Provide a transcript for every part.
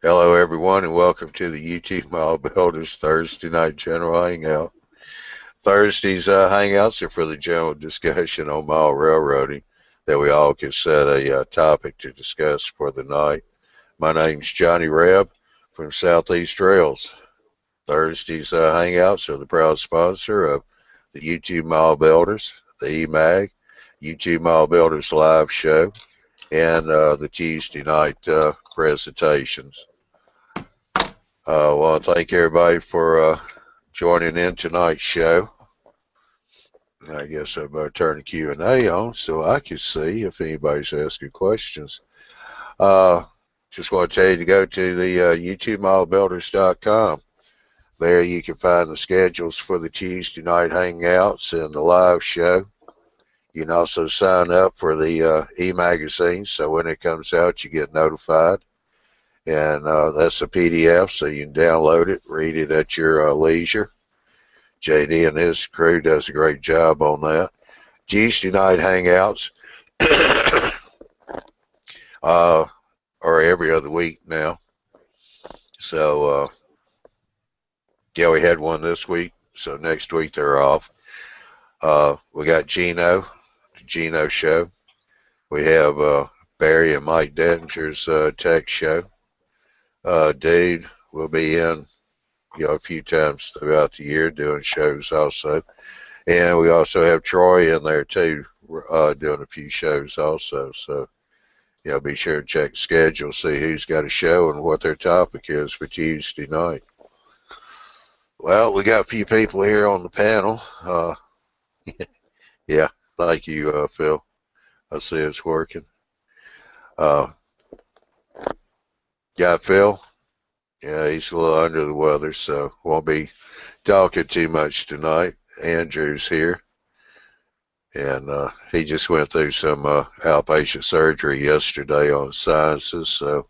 Hello, everyone, and welcome to the YouTubeModel Builders Thursday Night General Hangout. Thursday's Hangouts are for the general discussion on mile railroading that we all can set a topic to discuss for the night. My name's Johnny Reb from Southeast Rails. Thursday's Hangouts are the proud sponsor of the YouTubeModel Builders, the eMag, YouTubeModel Builders live show, and the Tuesday night presentations. I want to thank everybody for joining in tonight's show. I guess I better turn the Q&A on so I can see if anybody's asking questions. Just want to tell you to go to the YouTubeModelBuilders.com. There you can find the schedules for the Tuesday night hangouts and the live show. You can also sign up for the e-magazine, so when it comes out you get notified. And that's a PDF, so you can download it, read it at your leisure. JD and his crew does a great job on that. Tuesday night hangouts are every other week now. So, yeah, we had one this week, so next week they're off. We got Gino, the Gino show. We have Barry and Mike Dettinger's tech show. Dude will be in, a few times throughout the year doing shows also, and we also have Troy in there too, doing a few shows also. So, be sure to check the schedule, see who's got a show and what their topic is for Tuesday night. Well, we got a few people here on the panel. Yeah, thank you, Phil. I see it's working. Yeah, Phil. Yeah, he's a little under the weather, so won't be talking too much tonight. Andrew's here, and he just went through some outpatient surgery yesterday on sciences, so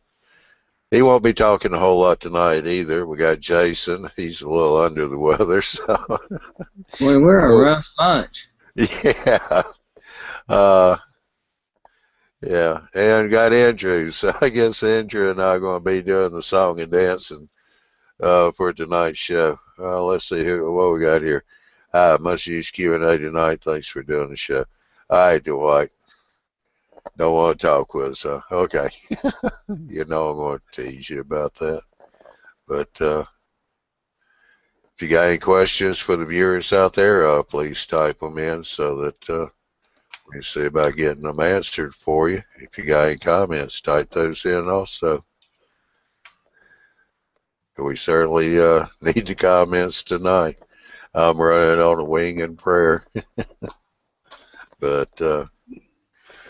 he won't be talking a whole lot tonight either. We got Jason. He's a little under the weather, so. Boy, we're a rough bunch. Yeah. Yeah, and got Andrew, so I guess Andrew and I are going to be doing the song and dancing for tonight's show. Let's see what we got here. Must use Q&A tonight. Thanks for doing the show. All right, Dwight. Don't want to talk with us, huh? Okay. I'm going to tease you about that. But if you got any questions for the viewers out there, please type them in so that we see about getting them answered for you. If you got any comments, type those in also. We certainly need the comments tonight. I'm running on a wing and prayer. But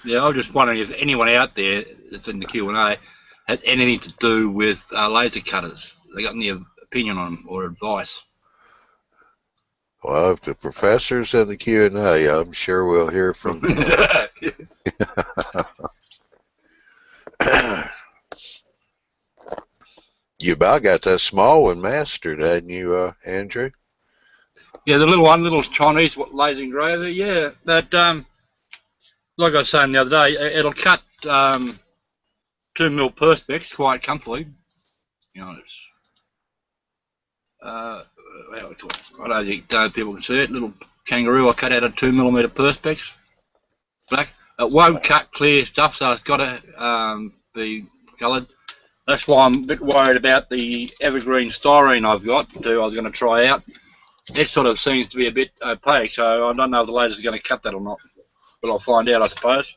yeah, I was just wondering if anyone out there that's in the Q&A has anything to do with laser cutters. They got any opinion on them or advice? Well, if the professor's in the Q&A, I'm sure we'll hear from them. You about got that small one mastered, hadn't you, Andrew? Yeah, the little Chinese laser engraver. Yeah, that like I was saying the other day, it'll cut 2mm perspex quite comfortably. It's I don't think people can see it. Little kangaroo I cut out of 2mm perspex. Black. It won't cut clear stuff, so it's got to be coloured. That's why I'm a bit worried about the evergreen styrene I've got. I was going to try out. It sort of seems to be a bit opaque, so I don't know if the laser's going to cut that or not. But I'll find out, I suppose.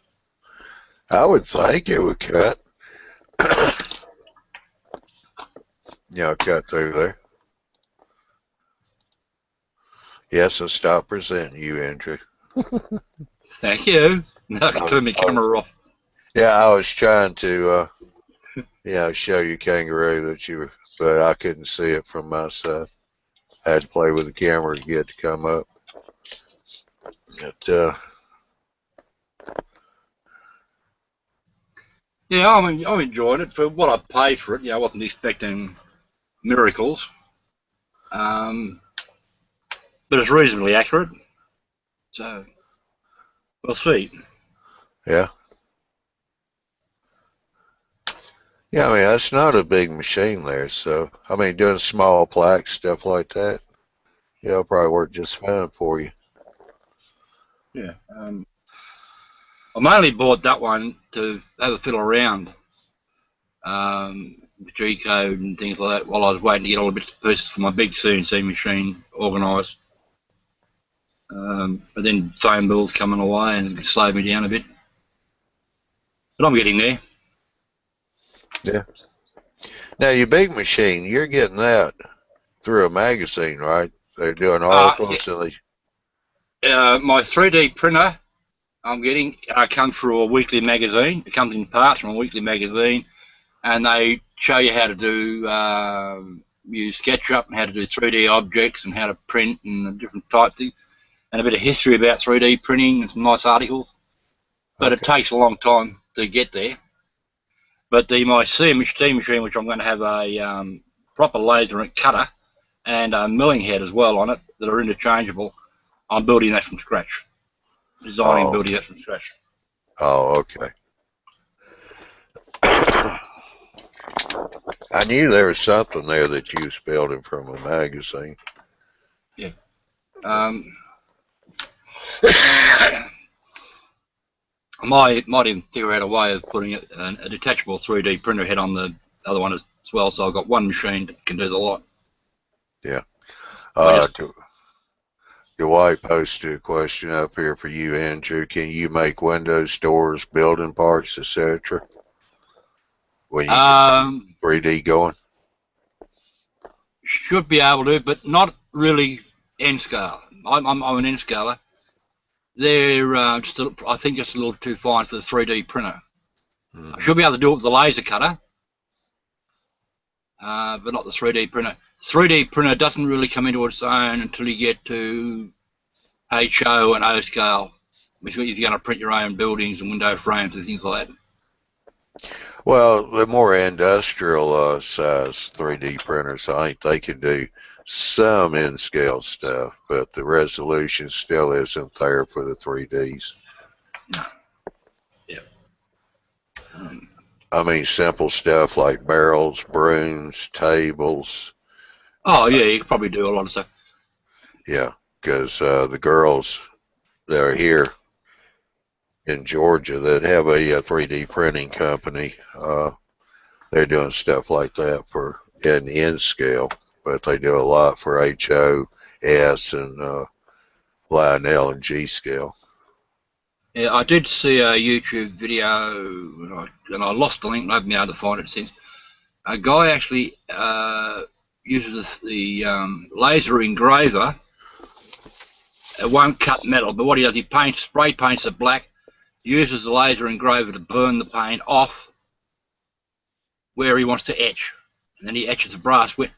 I would think it would cut. Cut through there. Yes, I'll stop presenting you, Andrew. Thank you. Now I can turn my camera off. Yeah, I was trying to, show you kangaroo but I couldn't see it from my side. I had to play with the camera to get it to come up. But, yeah, I'm enjoying it for what I paid for it. I wasn't expecting miracles, but it's reasonably accurate. So we'll see. Yeah. Yeah, I mean, that's not a big machine there. So, I mean, doing small plaques, stuff like that, yeah, it'll probably work just fine for you. Yeah. I mainly bought that one to have a fiddle around, G code and things like that while I was waiting to get all the bits and pieces for my big CNC machine organised. But then phone bills coming away and slowed me down a bit. But I'm getting there. Yeah. Now, your big machine, you're getting that through a magazine, right? They're doing Yeah, articles and my 3D printer I'm getting comes through a weekly magazine. It comes in parts from a weekly magazine, and they show you how to do use SketchUp and how to do 3D objects and how to print and different types of things, and a bit of history about 3D printing and some nice articles. But it okay. takes a long time to get there. But my CNC machine, which I'm going to have a proper laser and cutter and a milling head as well on it that are interchangeable, I'm building that from scratch. Designing and Oh, building that from scratch. oh, okay. I knew there was something there that you was building from a magazine. Yeah. I might even figure out a way of putting a detachable 3D printer head on the other one as well, so I've got one machine that can do the lot. Yeah. I just Your wife posted a question up here for you, Andrew. Can you make windows, doors, building parts, etc. when you get 3D going? should be able to, but not really N scale. I'm an N scaler. They're I think just a little too fine for the 3D printer. I should be able to do it with the laser cutter, but not the 3D printer. 3D printer doesn't really come into its own until you get to HO and O scale, which if you're going to print your own buildings and window frames and things like that. Well, the more industrial size 3D printers, I think they can do some in-scale stuff, but the resolution still isn't there for the 3Ds. No. Yeah. I mean, simple stuff like barrels, brooms, tables. Oh yeah, you could probably do a lot of stuff. Yeah, because the girls that are here in Georgia that have a 3D printing company, they're doing stuff like that for in scale, but they do a lot for HOS and Lionel and G scale. Yeah, I did see a YouTube video, and I lost the link and I haven't been able to find it since. A guy actually uses the laser engraver. It won't cut metal, but what he does, he spray paints it black, uses the laser engraver to burn the paint off where he wants to etch, and then he etches brass windows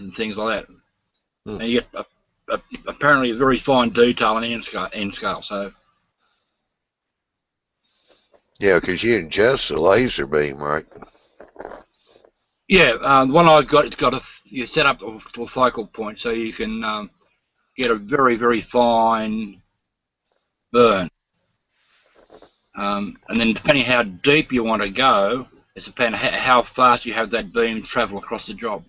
and things like that. And you get apparently a very fine detail in end scale. So Yeah, because you ingest the laser beam, right? yeah, the one I've got, you set up to a focal point so you can get a very, very fine burn. And then depending how deep you want to go, it's depending how fast you have that beam travel across the job.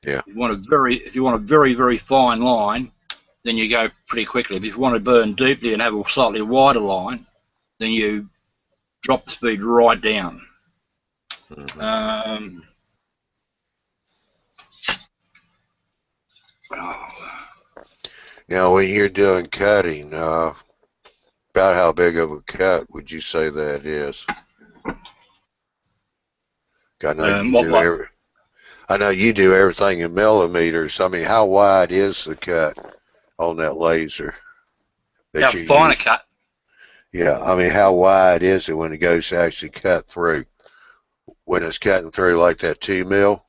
Yeah. If you want a very, very fine line, then you go pretty quickly. But if you want to burn deeply and have a slightly wider line, then you drop the speed right down. Now, when you're doing cutting, about how big of a cut would you say that is? I know you do I know you do everything in millimeters. I mean, how wide is the cut on that laser that How you fine a use? cut? Yeah, I mean, how wide is it when it goes to actually cut through? When it's cutting through like that 2 mil,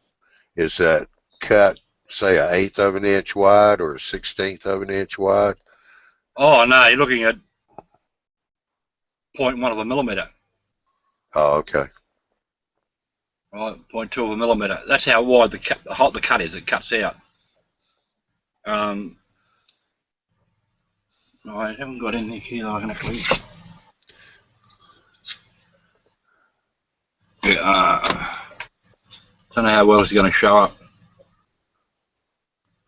is that cut, say, an eighth of an inch wide or a 16th of an inch wide? Oh no, you're looking at 0.1 of a millimeter. Oh, okay. Right, 0.2 of a millimeter. That's how wide the cut is. It cuts out. I haven't got anything here that I can actually. Yeah, don't know how well it's going to show up.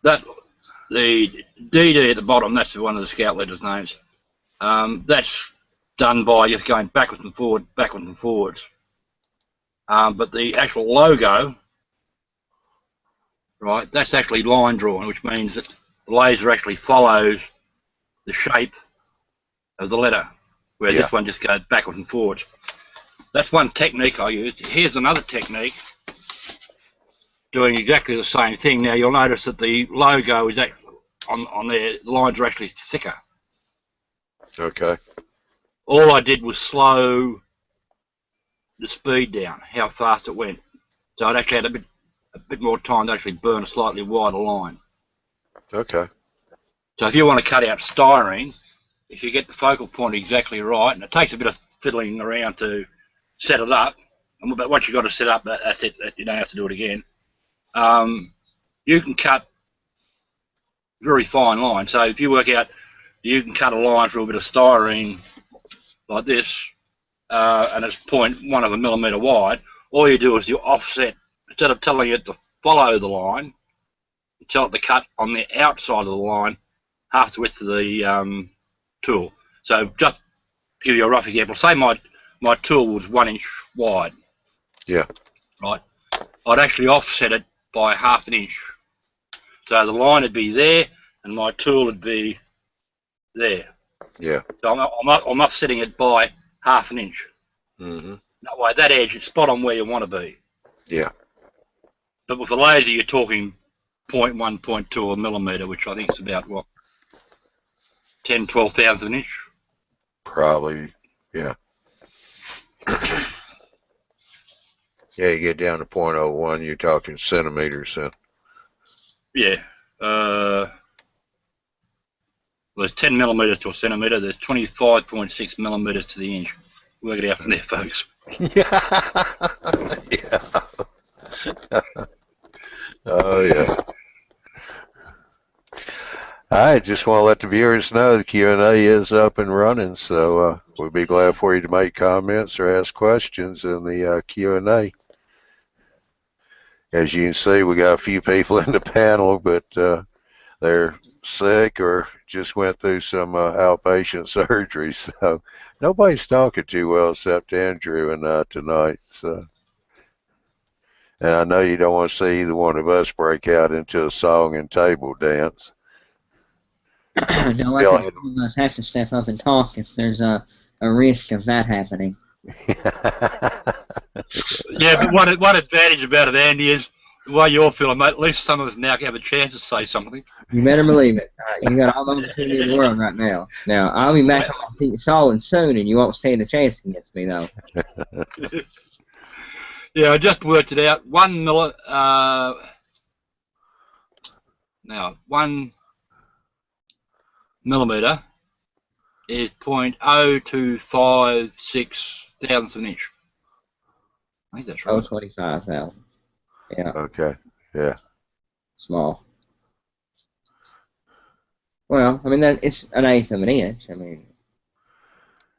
That the DD at the bottom, that's one of the scout letters names. That's done by just going backwards and forwards. But the actual logo, right, that's actually line drawn, which means that the laser actually follows the shape of the letter, whereas this one just goes backwards and forwards. That's one technique I used. Here's another technique doing exactly the same thing. Now you'll notice that the logo is actually on there, the lines are actually thicker. Okay. All I did was slow the speed down, how fast it went. So it actually had a bit more time to actually burn a slightly wider line. Okay. So if you want to cut out styrene, if you get the focal point exactly right, and it takes a bit of fiddling around to set it up, but once you've got it set up, that's it, you don't have to do it again. You can cut very fine lines. So if you work out, you can cut a line through a bit of styrene like this, and it's 0.1 of a millimetre wide. All you do is you offset, instead of telling it to follow the line, you tell it to cut on the outside of the line, half the width of the tool. So just to give you a rough example, say my tool was 1 inch wide. Yeah. Right. I'd actually offset it by ½ inch. So the line would be there, and my tool would be there. Yeah. So I'm offsetting it by ½ inch. Mm-hmm. That way, that edge is spot on where you want to be. Yeah. But with a laser, you're talking 0.1, 0.2 of a millimetre, which I think is about, what, 10, 12 thousandths of an inch? Probably, yeah. Yeah, you get down to 0.01, you're talking centimeters, so. Yeah. There's 10 millimetres to a centimetre. There's 25.6 millimetres to the inch. Work it out from there, folks. Yeah. Yeah. Oh, yeah. I just want to let the viewers know the Q&A is up and running, so we'll be glad for you to make comments or ask questions in the Q&A. As you can see, we got a few people in the panel, but they're sick or just went through some outpatient surgery, so nobody's talking too well except Andrew and tonight. So, and I know you don't want to see either one of us break out into a song and table dance. Don't let some of us have to step up and talk if there's a risk of that happening. Yeah, but one advantage about it, Andy, is the way you're feeling, mate, at least some of us now have a chance to say something. You better believe it. You got all the opportunity in the world right now. Now, I'll be back on my feet solid soon, and you won't stand a chance against me, though. Yeah, I just worked it out. 1 millimetre is 0.0256 thousandths of an inch. I think that's right. 25,000. Yeah. Okay. Yeah. Small. Well, I mean, it's an eighth of an inch. I mean.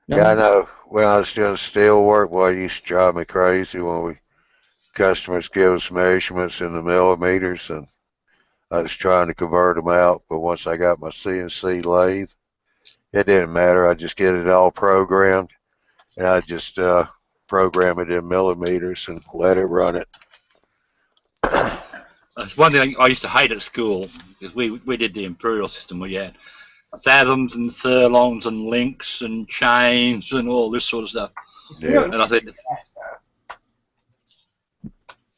No. Yeah, I know. When I was doing steel work, boy, it used to drive me crazy when customers give us measurements in the millimeters, and I was trying to convert them out. But once I got my CNC lathe, it didn't matter. I just get it all programmed, and I just program it in millimeters and let it run it. That's one thing I used to hate at school, because we did the imperial system. We had fathoms and furlongs and links and chains and all this sort of stuff. Yeah. And I said,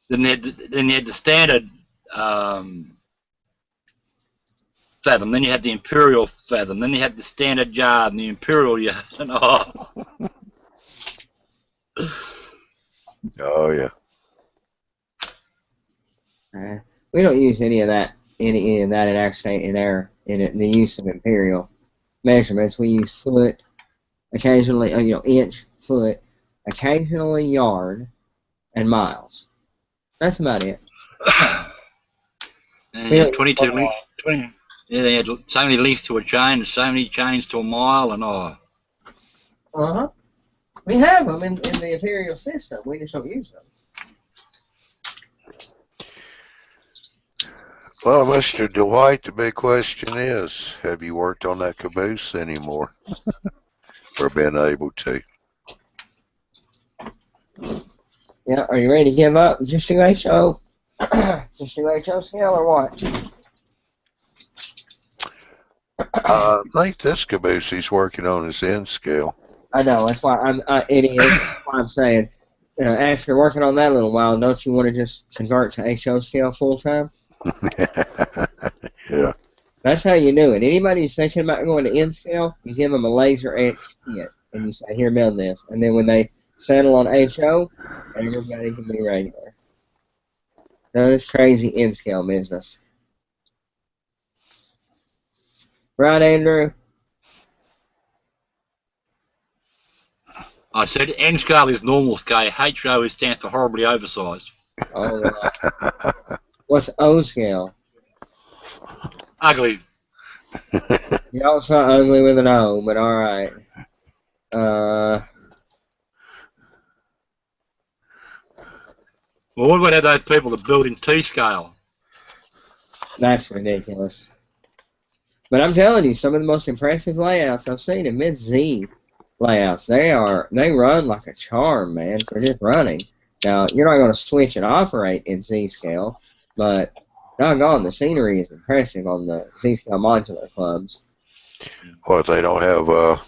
then you had the standard fathom, then you had the imperial fathom, then you had the standard yard and the imperial yard. And, Oh yeah. We don't use any of that in the use of imperial measurements. We use foot, occasionally inch, foot, occasionally yard, and miles. That's about it. And you had 22 links. 20. Yeah, they had so many links to a chain, and so many chains to a mile, and We have them. them in the Imperial system. We just don't use them. Well, Mr. Dwight, the big question is, have you worked on that caboose anymore? Or been able to? Yeah, are you ready to give up? Just do HO. Just do HO scale or what? I think this caboose he's working on is N scale. I know, that's why it is. That's why I'm saying, after working on that a little while, don't you want to just convert to HO scale full time? Yeah. That's how you do it. Anybody who's thinking about going to N scale, you give them a laser etched kit, and you say, here, build this. And then when they settle on HO, everybody can be regular. None of this crazy N scale business. Right, Andrew? I said N scale is normal scale. HO stands for horribly oversized. Oh, right. What's O scale? Ugly. Y'all, it's not ugly with an O, but alright. Well, what about those people that build in T scale? That's ridiculous. But I'm telling you, some of the most impressive layouts I've seen have been Z layouts. They run like a charm, man, for just running. Now, you're not going to switch and operate in Z scale, but doggone, the scenery is impressive on the Z scale modular clubs. What, they don't have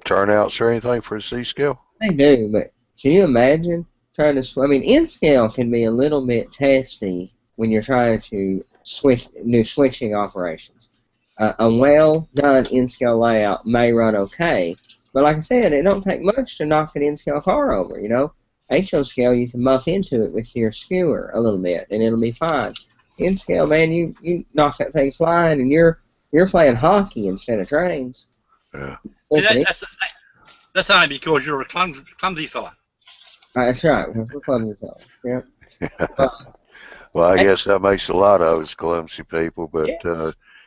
turnouts or anything for Z scale? They do, but can you imagine trying to I mean, N scale can be a little bit testy when you're trying to do switching operations. A well-done N-scale layout may run okay, but like I said, it don't take much to knock an N-scale car over, you know? HO scale, you can muff into it with your skewer a little bit, and it'll be fine. N-scale, man, you knock that thing flying, and you're playing hockey instead of trains. Yeah. That's only because you're a clumsy fella. That's right, we're clumsy fellas. Yeah. Well, I guess that makes a lot of us clumsy people, but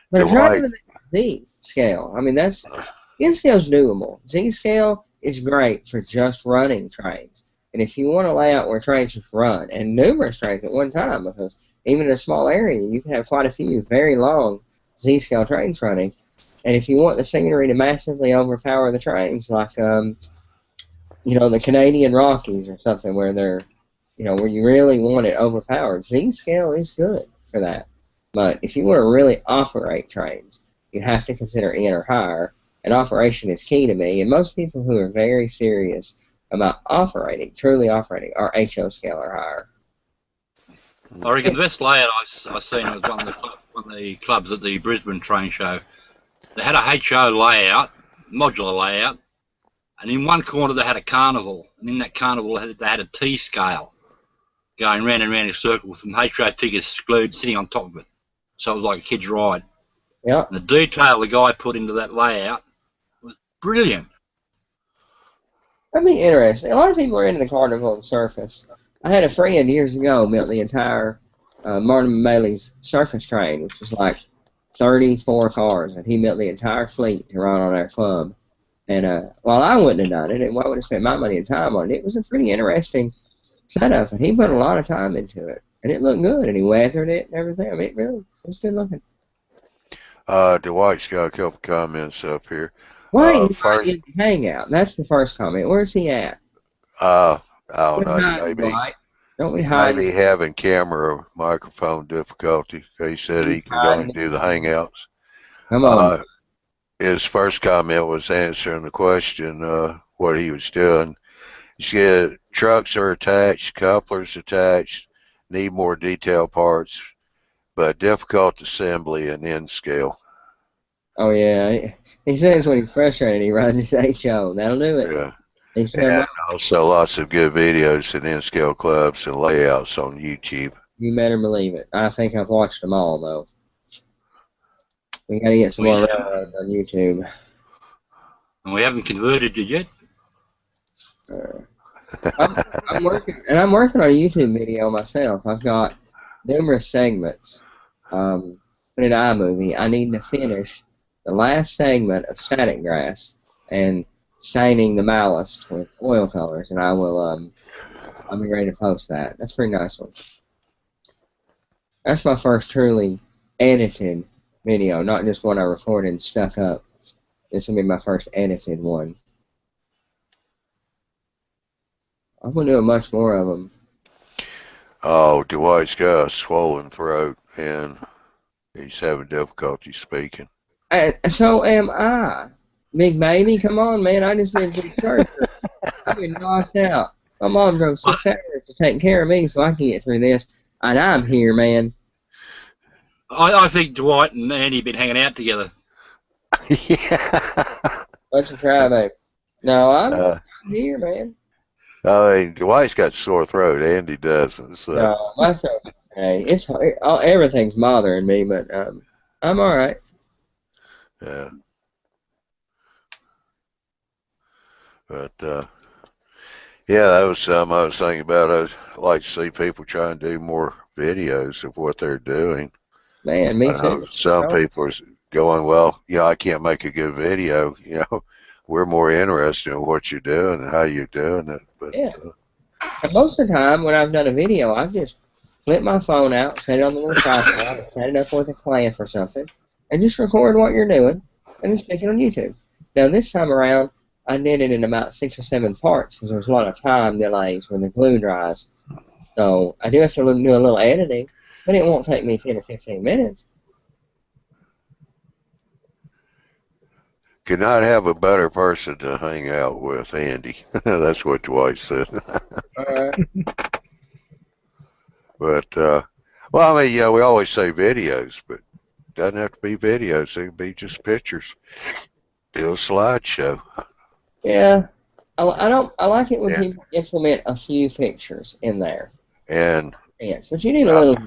But try to Z scale. I mean, N scale's doable. Z scale is great for just running trains. And if you want to lay out where trains just run, and numerous trains at one time, because even in a small area, you can have quite a few very long Z scale trains running. And if you want the scenery to massively overpower the trains, like the Canadian Rockies or something, where where you really want it overpowered, Z scale is good for that. But if you want to really operate trains, you have to consider N or higher, and operation is key to me. And most people who are very serious about truly operating, are HO scale or higher. I reckon the best layout I seen was one of the clubs at the Brisbane train show. They had a HO layout, modular layout, and in one corner they had a carnival, and in that carnival they had a T scale going round and round in a circle with some HO figures glued sitting on top of it. So it was like a kid's ride. Yeah. And the detail the guy put into that layout was brilliant. That'd be interesting. A lot of people are into the carnival and surface. I had a friend years ago built the entire Martin Bailey's surface train, which was like 34 cars, and he built the entire fleet to run on our club. And while I wouldn't have done it, and I would have spent my money and time on it, it was a pretty interesting setup, and he put a lot of time into it. And it looked good, and he weathered it and everything. I mean, it was good looking. Dwight's got a couple comments up here. Why ain't he not in the Hangout? That's the first comment. Where's he at? I don't know. Don't we hide? Maybe having camera or microphone difficulty. He said he can only do the Hangouts. Come on. His first comment was answering the question, what he was doing. He said trucks are attached, couplers attached, need more detailed parts, but difficult assembly and N scale. Oh yeah, he says when he's frustrated he runs his HO. That'll do it. Yeah. And also lots of good videos in N scale clubs and layouts on YouTube. You better believe it. I think I've watched them all though. We gotta get some more railroads on YouTube. And we haven't converted you yet. I'm working on a YouTube video myself. I've got numerous segments. Put in iMovie. I need to finish the last segment of Static Grass, and staining the mallets with oil colors, and I'll be ready to post that. That's a pretty nice one. That's my first truly edited video, not just one I recorded and stuck up. This will be my first edited one. I'm going to do much more of them. Oh, Dwight's got a swollen throat, and he's having difficulty speaking. So am I. Big baby, come on, man. I just been through surgery. I've been knocked out. My mom drove 6 hours to take care of me so I can get through this. And I'm here, man. I think Dwight and Andy have been hanging out together. Yeah. Bunch of crybaby. No, I'm here, man. I mean, Dwight's got sore throat. Andy doesn't. So. No, my throat's okay. Everything's bothering me, but I'm all right. Yeah. But yeah, that was something I was thinking about. I'd like to see people try and do more videos of what they're doing. Man, me too. Some people are going, well, I can't make a good video. We're more interested in what you're doing and how you're doing it. But, yeah. And most of the time, when I've done a video, I've just flipped my phone out, set it on the little tripod, set it up with a clamp or something, and just record what you're doing, and then stick it on YouTube. Now, this time around, I did it in about 6 or 7 parts because there's a lot of time delays when the glue dries. So I do have to do a little editing, but it won't take me 10 or 15 minutes. Could not have a better person to hang out with, Andy. That's what Dwight said. But, well, I mean, we always say videos, but it doesn't have to be videos. It can be just pictures. Do a slideshow. Yeah. I like it when people implement a few pictures in there. And yes, but you need a little.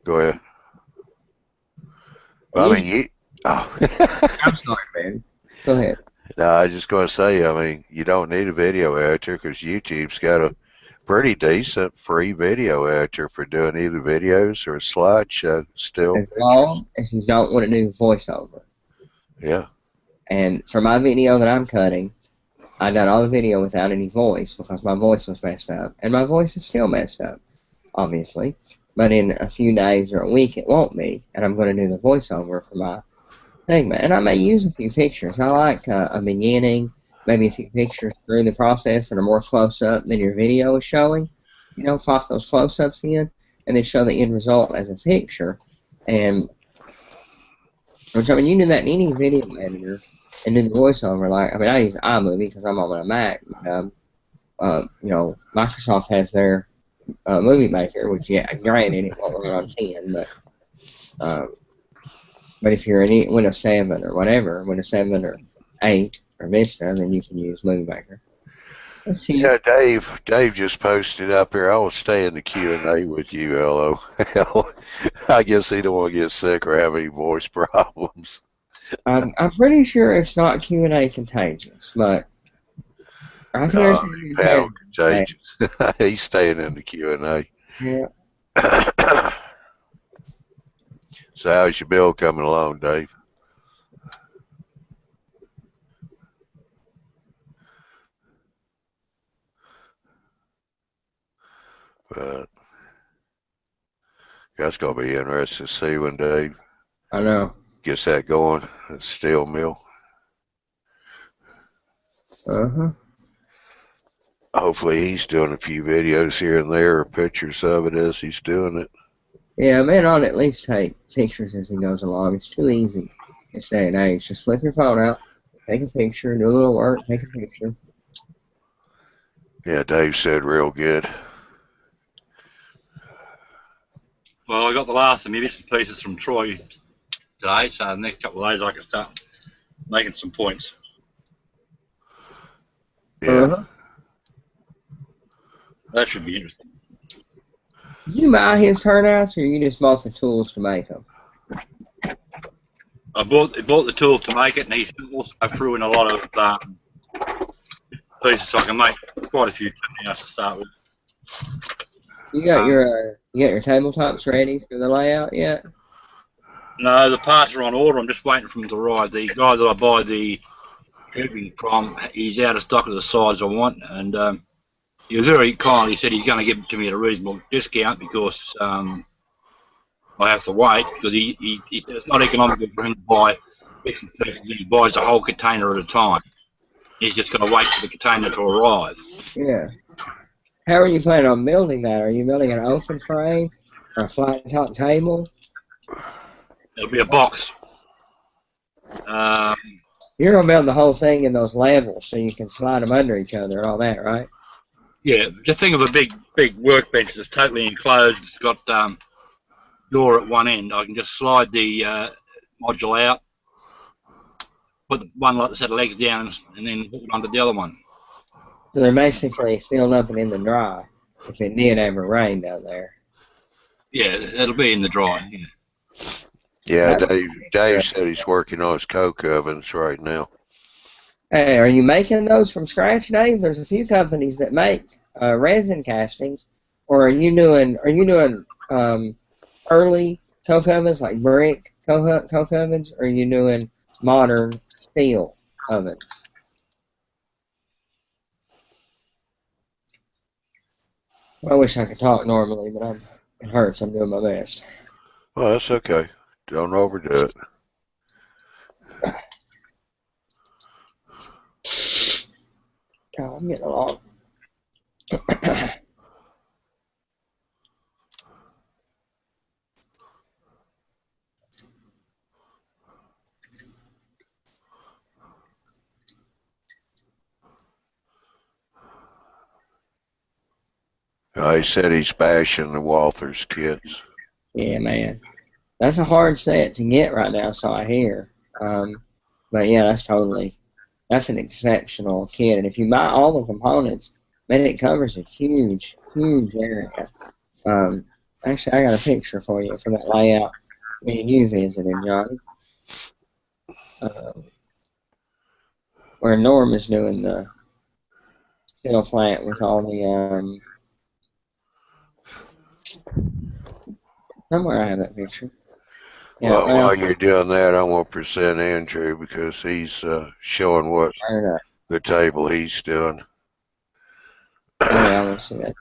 Go ahead. Well, I mean, I'm sorry, man. Go ahead. No, I was just going to say, I mean, you don't need a video editor because YouTube's got a pretty decent free video editor for doing either videos or a slideshow still. As long as you don't want to do voiceover. Yeah. And for my video that I'm cutting, I done all the video without any voice because my voice was messed up. And my voice is still messed up, obviously. But in a few days or a week, it won't be. And I'm going to do the voiceover for my segment. And I may use a few pictures. I like a beginning, maybe a few pictures through the process that are more close-up than your video is showing. Pop those close-ups in, and then show the end result as a picture. And which, I mean, you do that in any video editor and do the voiceover. I use iMovie because I'm on my Mac. Microsoft has their movie maker, which, granted, it won't run on 10, but if you're in Windows 7 or whatever, Windows 7 or 8 or Vista, then you can use Movie Maker. Yeah, Dave just posted up here, I will stay in the Q&A with you, LOL. I guess he don't want to get sick or have any voice problems. I'm pretty sure it's not Q&A contagious, but I can panel contagious. He's staying in the Q&A. Yeah. So how's your bill coming along, Dave? But that's going to be interesting to see when Dave gets that going at steel mill. Hopefully he's doing a few videos here and there or pictures of it as he's doing it. Yeah, man, I'll at least take pictures as he goes along. It's too easy this day and age. Just flip your phone out, take a picture, do a little work, take a picture. Yeah, Dave said real good. Well, I got the last of my bits and pieces from Troy today, so the next couple of days I can start making some points. Yeah. That should be interesting. Did you buy his turnouts, or you just bought the tools to make them? I bought the tools to make it, and he also threw in a lot of pieces so I can make quite a few turnouts to start with. You got your tabletops ready for the layout yet? No, the parts are on order. I'm just waiting for them to arrive. The guy that I buy the tubing from. He's out of stock of the size I want, and he was very kind. He said he's going to give it to me at a reasonable discount because I have to wait, because he said it's not economical for him to buy bits and pieces. He buys the whole container at a time. He's just going to wait for the container to arrive. Yeah. How are you planning on building that? Are you building an open frame or a flat top table? It'll be a box. You're going to build the whole thing in those levels so you can slide them under each other and all that, right? Yeah, just think of a big workbench that's totally enclosed. It's got door at one end. I can just slide the module out, put one set of legs down, and then hook it onto the other one. So they're basically still nothing in the dry if it did ever rain down there. Yeah, it'll be in the dry. Yeah, Dave said he's working on his coke ovens right now. Hey, are you making those from scratch, Dave? There's a few companies that make resin castings, or are you doing early coke ovens like brick coke ovens, or are you doing modern steel ovens? I wish I could talk normally, but it hurts. I'm doing my best. Well, that's okay. Don't overdo it. Oh, I'm getting along. He said he's bashing the Walters kits. Yeah, man. That's a hard set to get right now, so I hear. But yeah, that's an exceptional kit. And if you buy all the components, man, it covers a huge, huge area. Actually, I got a picture for you for that layout me and you visited, Johnny. Where Norm is doing the steel plant with all the, somewhere I have that picture. Yeah, Well, while you're doing that, I want to present Andrew because he's showing what the table he's doing. Oh, yeah, I want to see that.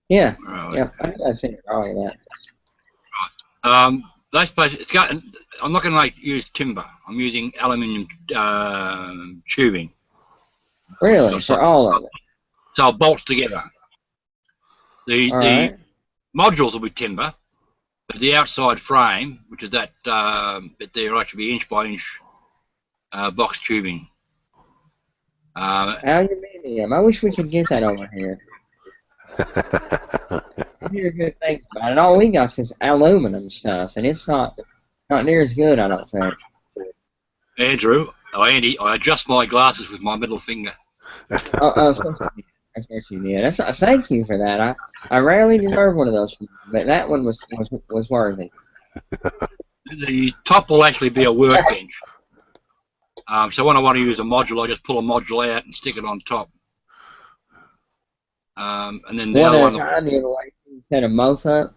Yeah, yeah, I think I've seen all of that. That's basically, I'm not going to use timber. I'm using aluminium tubing. Really? For all of it? So it bolts together. The modules will be timber, but the outside frame, which is that bit there, will actually be inch by inch box tubing. Aluminium. I wish we could get that over here. I hear good things about it. All we got is aluminum stuff, and it's not near as good, I don't think. Andy, I adjust my glasses with my middle finger. Of course you did. Thank you for that. I rarely deserve one of those, but that one was worthy. The top will actually be a workbench. So when I want to use a module, I just pull a module out and stick it on top. And then the other one. Set them both up.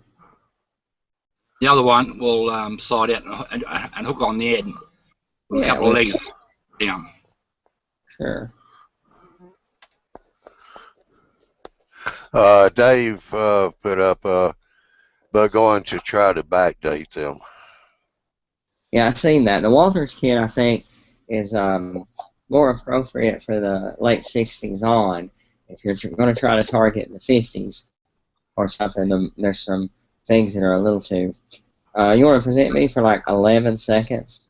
The other one will slide out and hook on the end with a couple of legs down. Sure. Dave put up, but going to try to backdate them. Yeah, I've seen that. The Walters kit, I think, is more appropriate for the late 60s on. If you're going to try to target the 50s or something, there's some things that are a little too... you want to present me for like 11 seconds?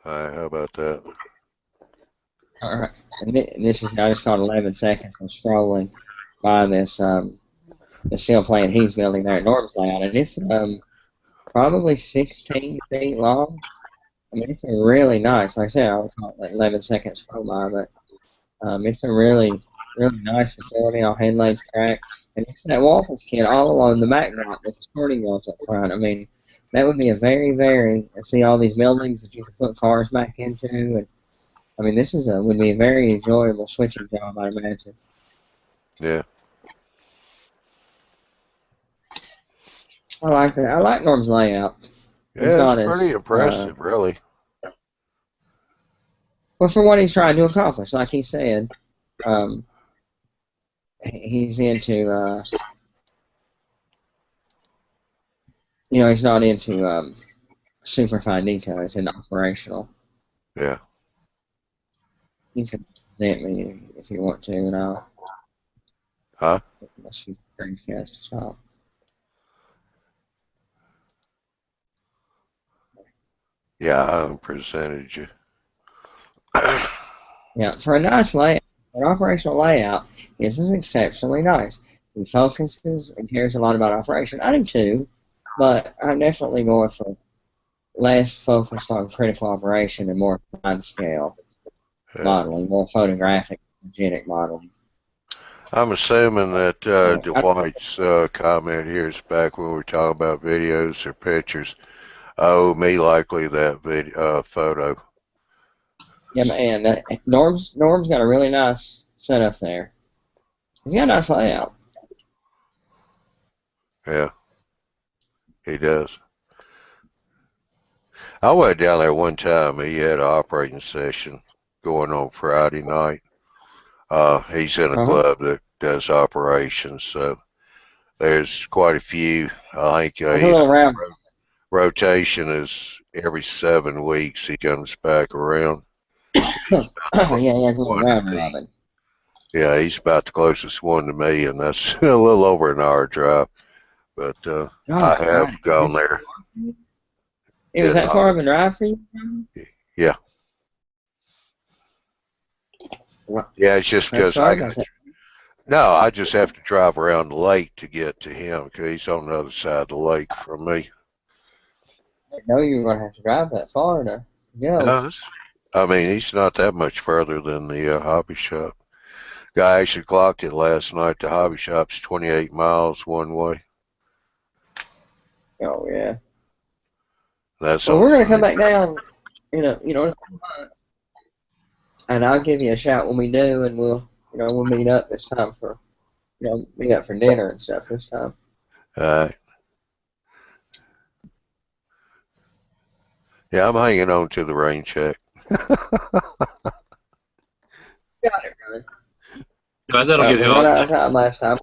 All right, how about that? All right. And this is, I just called 11 seconds. I'm scrolling by this the steel plant he's building there at Norm's Layout, and it's probably 16 feet long. I mean, it's a really nice, like I said, I would call it like 11 seconds scroll by, but it's a really, really nice facility. All headlights cracked. And it's that Walters kit all along the backdrop with the sporting wheels up front. I mean, that would be a very, see all these buildings that you can put cars back into. And I mean, this is would be a very enjoyable switching job, I imagine. Yeah. I like that. I like Norm's layout. He's Yeah, it's not pretty as impressive, really. well for what he's trying to accomplish. Like he said, he's into he's not into super fine detail. He's into operational. Yeah. You can present me if you want to, and I'll. Huh? Unless you screencast to stop. Yeah, I presented you. Yeah, for a nice layout, an operational layout, this was exceptionally nice. He focuses and cares a lot about operation. I do too, but I'm definitely more for less focused on critical operation and more fine scale modeling, more photographic, genetic modeling. I'm assuming that Dwight's comment here is back when we were talking about videos or pictures. Oh, me likely that photo. Yeah, man, Norm's got a really nice setup there. He's got a nice layout. Yeah, he does. I went down there one time. He had an operating session going on Friday night. He's in a club that does operations, so there's quite a few. I think Like a little round. Rotation is every 7 weeks he comes back around. Yeah, he has a little round robin. Yeah, he's about the closest one to me, and that's a little over an hour drive. But I have gone there. It was that far of a drive for you? Yeah. Yeah, it's just because I just have to drive around the lake to get to him because he's on the other side of the lake from me. I didn't know you were going to have to drive that far to go. No, I mean, he's not that much further than the hobby shop. Guy actually clocked it last night. The hobby shop's 28 miles one way. Oh, yeah. That's well, we're going to come back down, and I'll give you a shout when we do, and we'll meet up this time for, meet up for dinner and stuff this time. All right. Yeah, I'm hanging on to the rain check. Got it, brother. Yeah, that'll give you all out of time last time.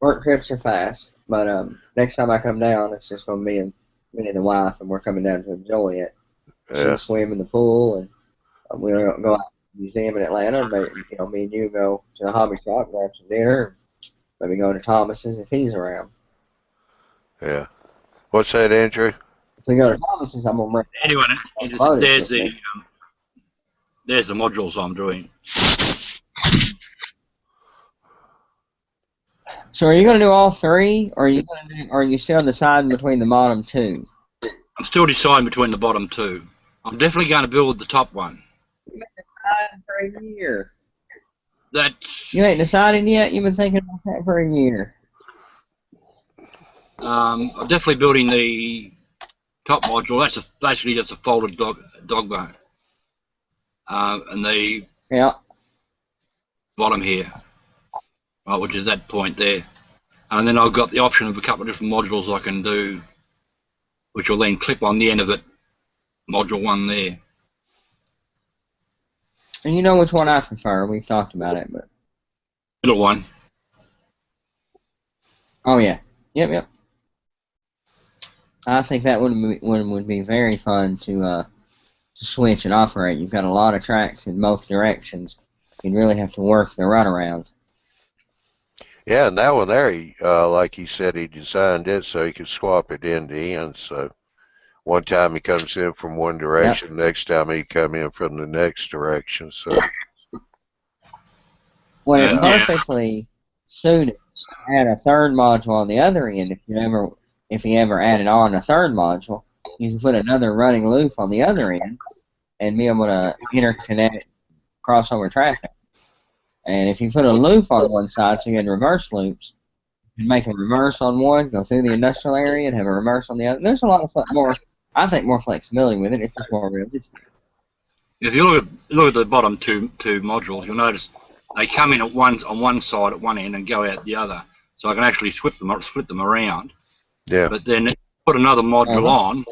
Work trips are fast, but next time I come down, it's just going to be me and the wife, and we're coming down to enjoy it. Yeah. Swim in the pool, and we'll go out to the museum in Atlanta. And maybe, me and you go to the hobby shop, grab some dinner, maybe go to Thomas's if he's around. Yeah. What's that, Andrew? If we go to Thomas's, I'm gonna bring. Anyway, there's the modules I'm doing. So are you going to do all three, or are you still deciding between the bottom two? I'm still deciding between the bottom two. I'm definitely going to build the top one. You've been deciding for a year. You ain't decided yet? You've been thinking about that for a year. I'm definitely building the top module. That's basically just a folded dog bone. And the bottom here, right, which is that point there. And then I've got the option of a couple of different modules I can do, which will then clip on the end of it, module one there. And you know which one I prefer. We've talked about it, but middle one. Oh yeah, yep. I think that would be very fun to switch and operate. You've got a lot of tracks in both directions. You really have to work the runaround. Yeah, and that one there, like he said, he designed it so he could swap it end to end. So one time he comes in from one direction, next time he come in from the next direction. So when it's perfectly suited, add a third module on the other end. If you ever added on a third module, you can put another running loop on the other end and be able to interconnect crossover traffic. And if you put a loop on one side, so you had reverse loops, you can make a reverse on one, go through the industrial area, and have a reverse on the other. There's a lot of more flexibility with it. It's just more realistic. If you look at the bottom two modules, you'll notice they come in on one side at one end and go out the other. So I can actually flip them around. Yeah. But then put another module Uh-huh. on,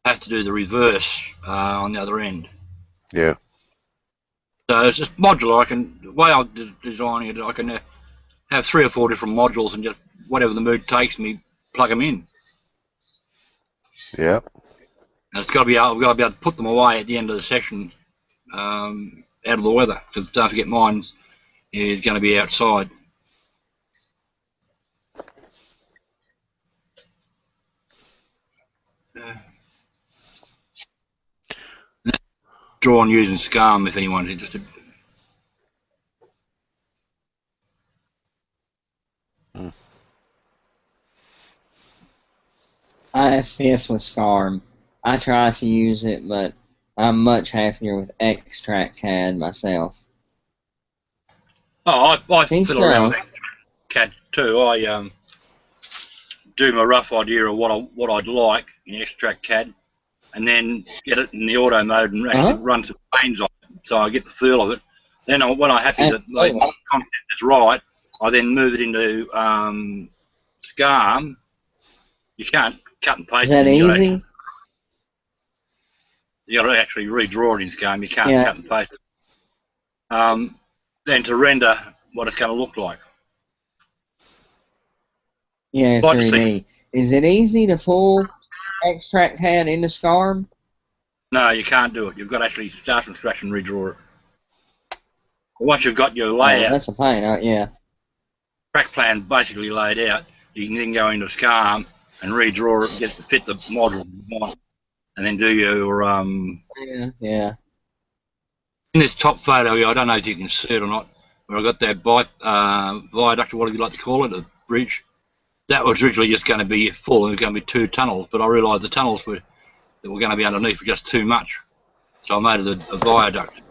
have to do the reverse on the other end. Yeah. So it's just modular. The way I'm designing it, I can have 3 or 4 different modules and just whatever the mood takes me, plug them in. Yeah. And it's got to be I've got to be able to put them away at the end of the session, out of the weather, because don't forget mine is going to be outside. Drawn using SCARM if anyone's interested. I FPS with SCARM. I try to use it, but I'm much happier with Extract CAD myself. Oh, I Each fiddle their around own. with CAD too. I do my rough idea of what I'd like in Extract CAD, and then get it in the auto mode and actually run some planes on it, so I get the feel of it. Then when I'm happy that the concept is right, I then move it into SCARM. You can't cut and paste Is that it. easy? You got to actually redraw it in SCARM. You can't Yeah. cut and paste it. Then to render what it's going to look like. Yeah, Like to see. 3D. Is it easy to pull Extract CAD into SCARM? No, you can't do it. You've got to actually start from scratch and redraw it. Once you've got your layout, That's a pain. Yeah. track plan basically laid out, you can then go into SCARM and redraw it, get it to fit the model you want, and then do your Yeah. In this top photo here, I don't know if you can see it or not, where I got that viaduct, or whatever you like to call it, a bridge. That was originally just going to be full, and it was going to be 2 tunnels, but I realised the tunnels that were going to be underneath were just too much, so I made it a viaduct.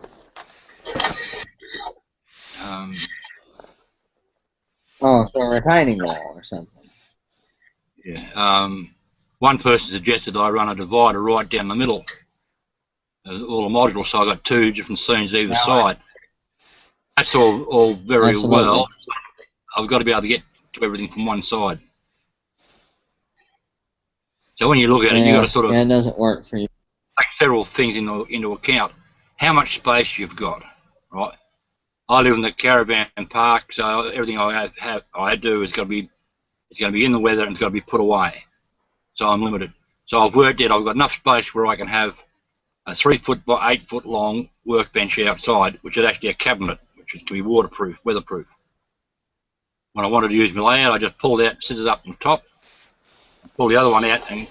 So a retaining wall or something. Yeah. One person suggested that I run a divider right down the middle of all the modules, so I got 2 different scenes either side. That's all very well. I've got to be able to get to everything from one side. So when you look at it, you've got to sort of it doesn't work for you. take several things into account. How much space you've got, right? I live in the caravan park, so everything I do is got to be in the weather and it's got to be put away. So I'm limited. So I've worked out I've got enough space where I can have a 3 foot by 8 foot long workbench outside, which is actually a cabinet, which can be waterproof, weatherproof. When I wanted to use my layout, I just pull it out, sit it up on top, pull the other one out and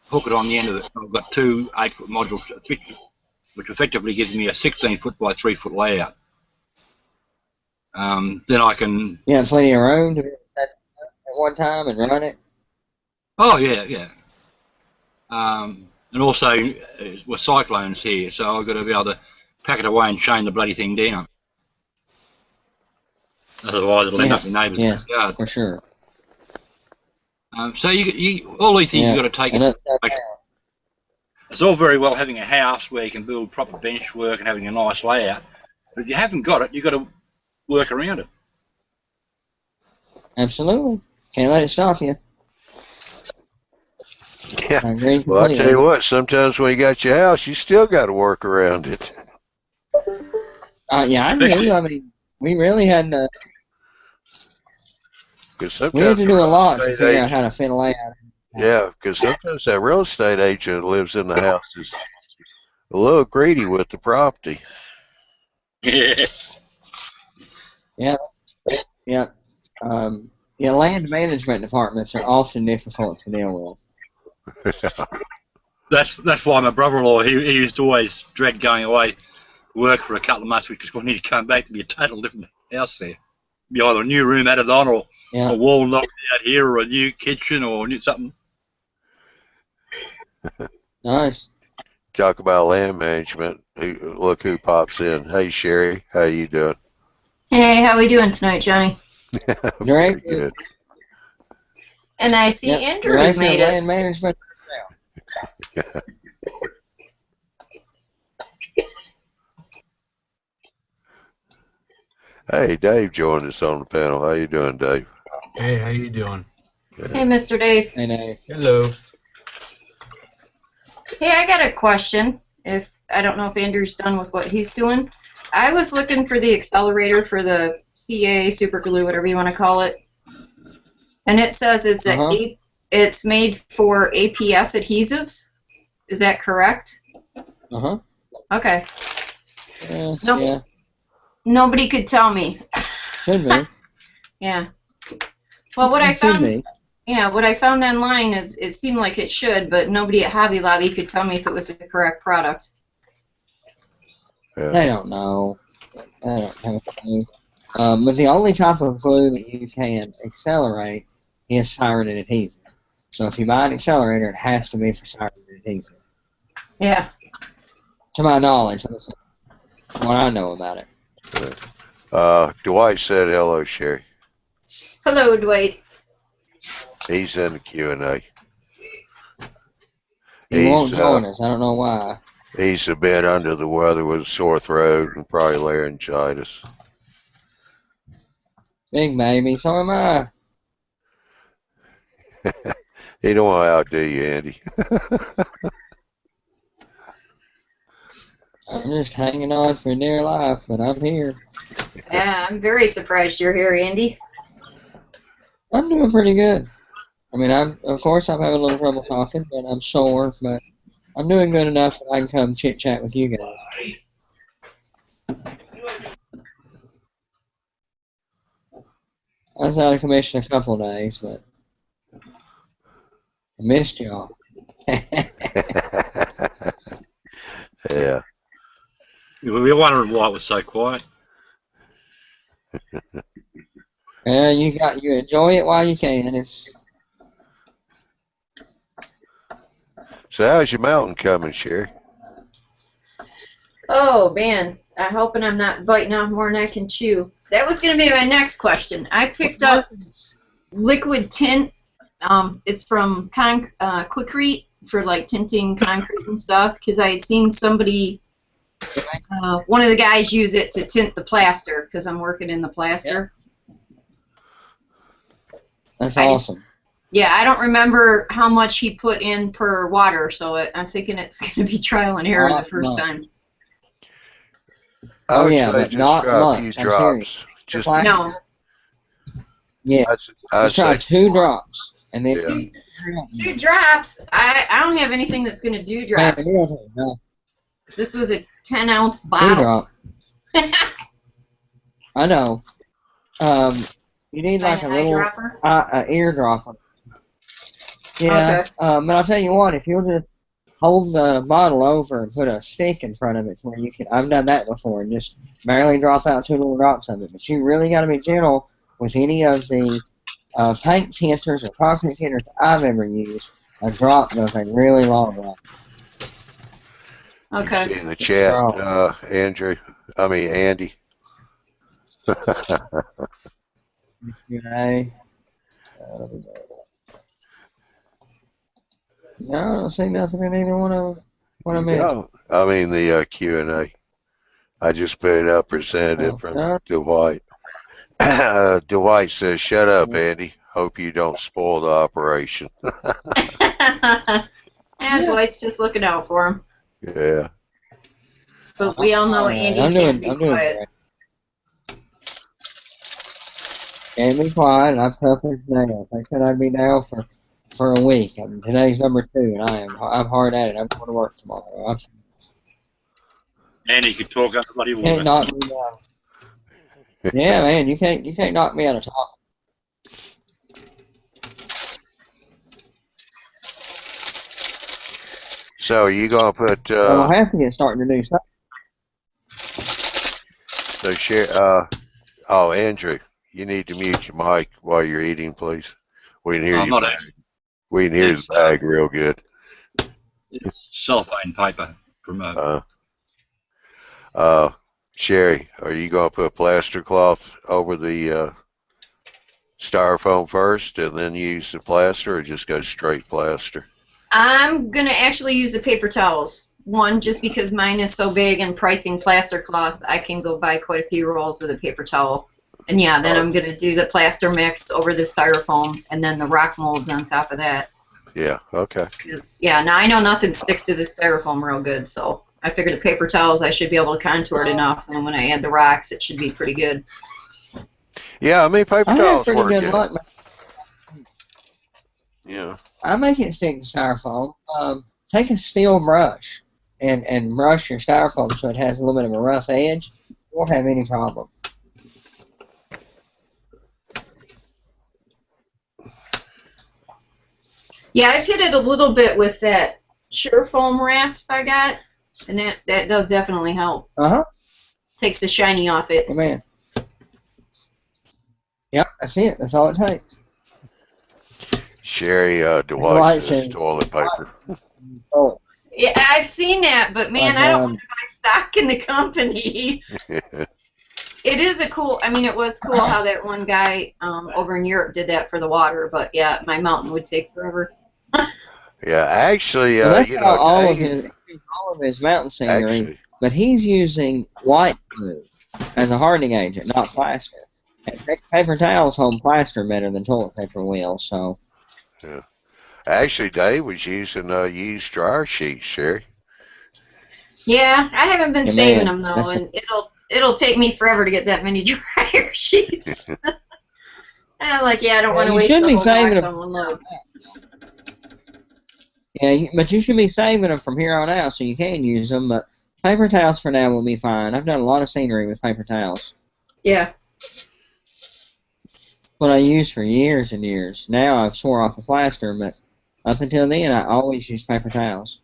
hook it on the end of it. I've got 2 8 foot modules, which effectively gives me a 16 foot by 3 foot layout. Then I can. You have plenty of room to at one time and run it. Oh yeah. And also we're cyclones here, so I've got to be able to pack it away and chain the bloody thing down. Otherwise, it'll end up in neighbours' backyard. For sure. So you all these things you've got to take into account. It's all very well having a house where you can build proper bench work and having a nice layout, but if you haven't got it, you've got to work around it. Absolutely. Can't let it stop you. Yeah. I agree Well, I tell completely. you what, sometimes when you got your house, you still got to work around it. Yeah, I do. I mean, we really had to. We had to do a lot to figure out how to fit a layout. Yeah, because sometimes that real estate agent that lives in the house is a little greedy with the property. Yeah. Yeah. Land management departments are often difficult to deal with. That's why my brother-in-law he used to always dread going away work for a couple of months because when he'd come back to be a total different house there. Be either a new room added on or a wall knocked out here or a new kitchen or something. Nice. Talk about land management. Look who pops in. Hey, Sherry. How you doing? Hey, how we doing tonight, Johnny? Very good. And I see Andrew made it. Land management. Hey, Dave joined us on the panel. How you doing, Dave? Hey, how you doing? Hey, Mr. Dave. Hey, Dave. Hello. Hey, I got a question. I don't know if Andrew's done with what he's doing. I was looking for the accelerator for the CA super glue, whatever you want to call it, and it says it's made for APS adhesives. Is that correct? Okay. Nope. Yeah. Nobody could tell me. Should be. Yeah. Well, what I found. Yeah, what I found online is it seemed like it should, but nobody at Hobby Lobby could tell me if it was the correct product. Yeah. They don't know. They don't have a clue. But the only type of glue that you can accelerate is siren and adhesive. So if you buy an accelerator, it has to be for siren and adhesive. Yeah. To my knowledge, that's what I know about it. Dwight said hello, Sherry. Hello, Dwight. He's in the Q&A. He won't join us. I don't know why. He's a bit under the weather with a sore throat and probably laryngitis. Big baby, so am I. He don't want to outdo you, Andy. I'm just hanging on for dear life, but I'm here. Yeah, I'm very surprised you're here, Andy. I'm doing pretty good. I mean, of course I'm having a little trouble talking, but I'm sore, but I'm doing good enough that I can come chit-chat with you guys. I was out of commission a couple of days, but I missed y'all. Yeah. We were wondering why it was so quiet. Yeah, you enjoy it while you can. So how's your mountain coming, Sherry? Oh, man. I'm hoping I'm not biting off more than I can chew. That was going to be my next question. I picked up liquid tint. It's from Quikrete for like tinting concrete and stuff, because I had seen somebody, one of the guys use it to tint the plaster, because I'm working in the plaster. That's awesome. Yeah, I don't remember how much he put in per water, so I'm thinking it's going to be trial and error the first time. I would yeah, say but just not try much. a few I'm drops. serious. Just No. Yeah. I'd try say 2 drops, and then yeah. 2 drops. I don't have anything that's going to do drops. No. This was a 10-ounce 2 bottle. drop. I know. You need like a little eardropper. Yeah. Okay. But I'll tell you what, if you'll just hold the bottle over and put a stick in front of it where you can, I've done that before, and just barely drop out 2 little drops of it. But you really got to be gentle with any of the paint tinters or concrete tinters I've ever used. A drop goes a really long way. Okay. You see in the chat, Andy. Q&A. No, I don't see nothing in either one of them. What I missed? No, I mean the Q&A. I just put it up, presented it from Dwight. Dwight says, "Shut up, Andy. Hope you don't spoil the operation." Dwight's just looking out for him. Yeah. But we all know Andy can't be quiet. Can't be quiet, and I've tough as nails. I said I'd be down for a week. I mean, today's number 2, and I'm hard at it. I'm going to work tomorrow. Andy could talk up bloody water. Can't knock me down. Yeah, man, you can't knock me out of talking. So are you gonna put? I'll have to get starting to do something. So oh, Andrew, you need to mute your mic while you're eating, please. We can hear you. We can hear the bag real good. It's cellophane paper from Sherry, are you gonna put plaster cloth over the styrofoam first, and then use the plaster, or just go straight plaster? I'm going to actually use the paper towels. One, just because mine is so big and pricing plaster cloth, I can go buy quite a few rolls of the paper towel. And yeah, then I'm going to do the plaster mix over the styrofoam and then the rock molds on top of that. Yeah, okay. Yeah, now I know nothing sticks to the styrofoam real good, so I figured the paper towels I should be able to contour it enough, and when I add the rocks, it should be pretty good. Yeah, I mean, paper I have towels pretty work good good. luck. Yeah. I make it stick to styrofoam. Take a steel brush and brush your styrofoam so it has a little bit of a rough edge. You won't have any problem. Yeah, I've hit it a little bit with that Sure Foam rasp I got, and that does definitely help. Takes the shiny off it. Oh, man. Yep, that's it. That's all it takes. Sherry DeWash's toilet paper. Oh. Yeah, I've seen that, but man, I don't want to buy stock in the company. It is a cool, I mean, it was cool how that one guy over in Europe did that for the water, but yeah, my mountain would take forever. Yeah, actually, Well, that's you how know, all of his mountain scenery, actually, but he's using white glue as a hardening agent, not plaster. And paper towels hold plaster better than toilet paper will, so. yeah. Actually, Dave was using used dryer sheets, Sherry. Yeah, I haven't been saving them though, that's and it'll take me forever to get that many dryer sheets. I'm like, yeah, I don't want to waste the whole box on one load. Yeah, but you should be saving them from here on out so you can use them, but paper towels for now will be fine. I've done a lot of scenery with paper towels. Yeah. What I used for years and years. Now I've swore off the plaster, but up until then I always used paper towels.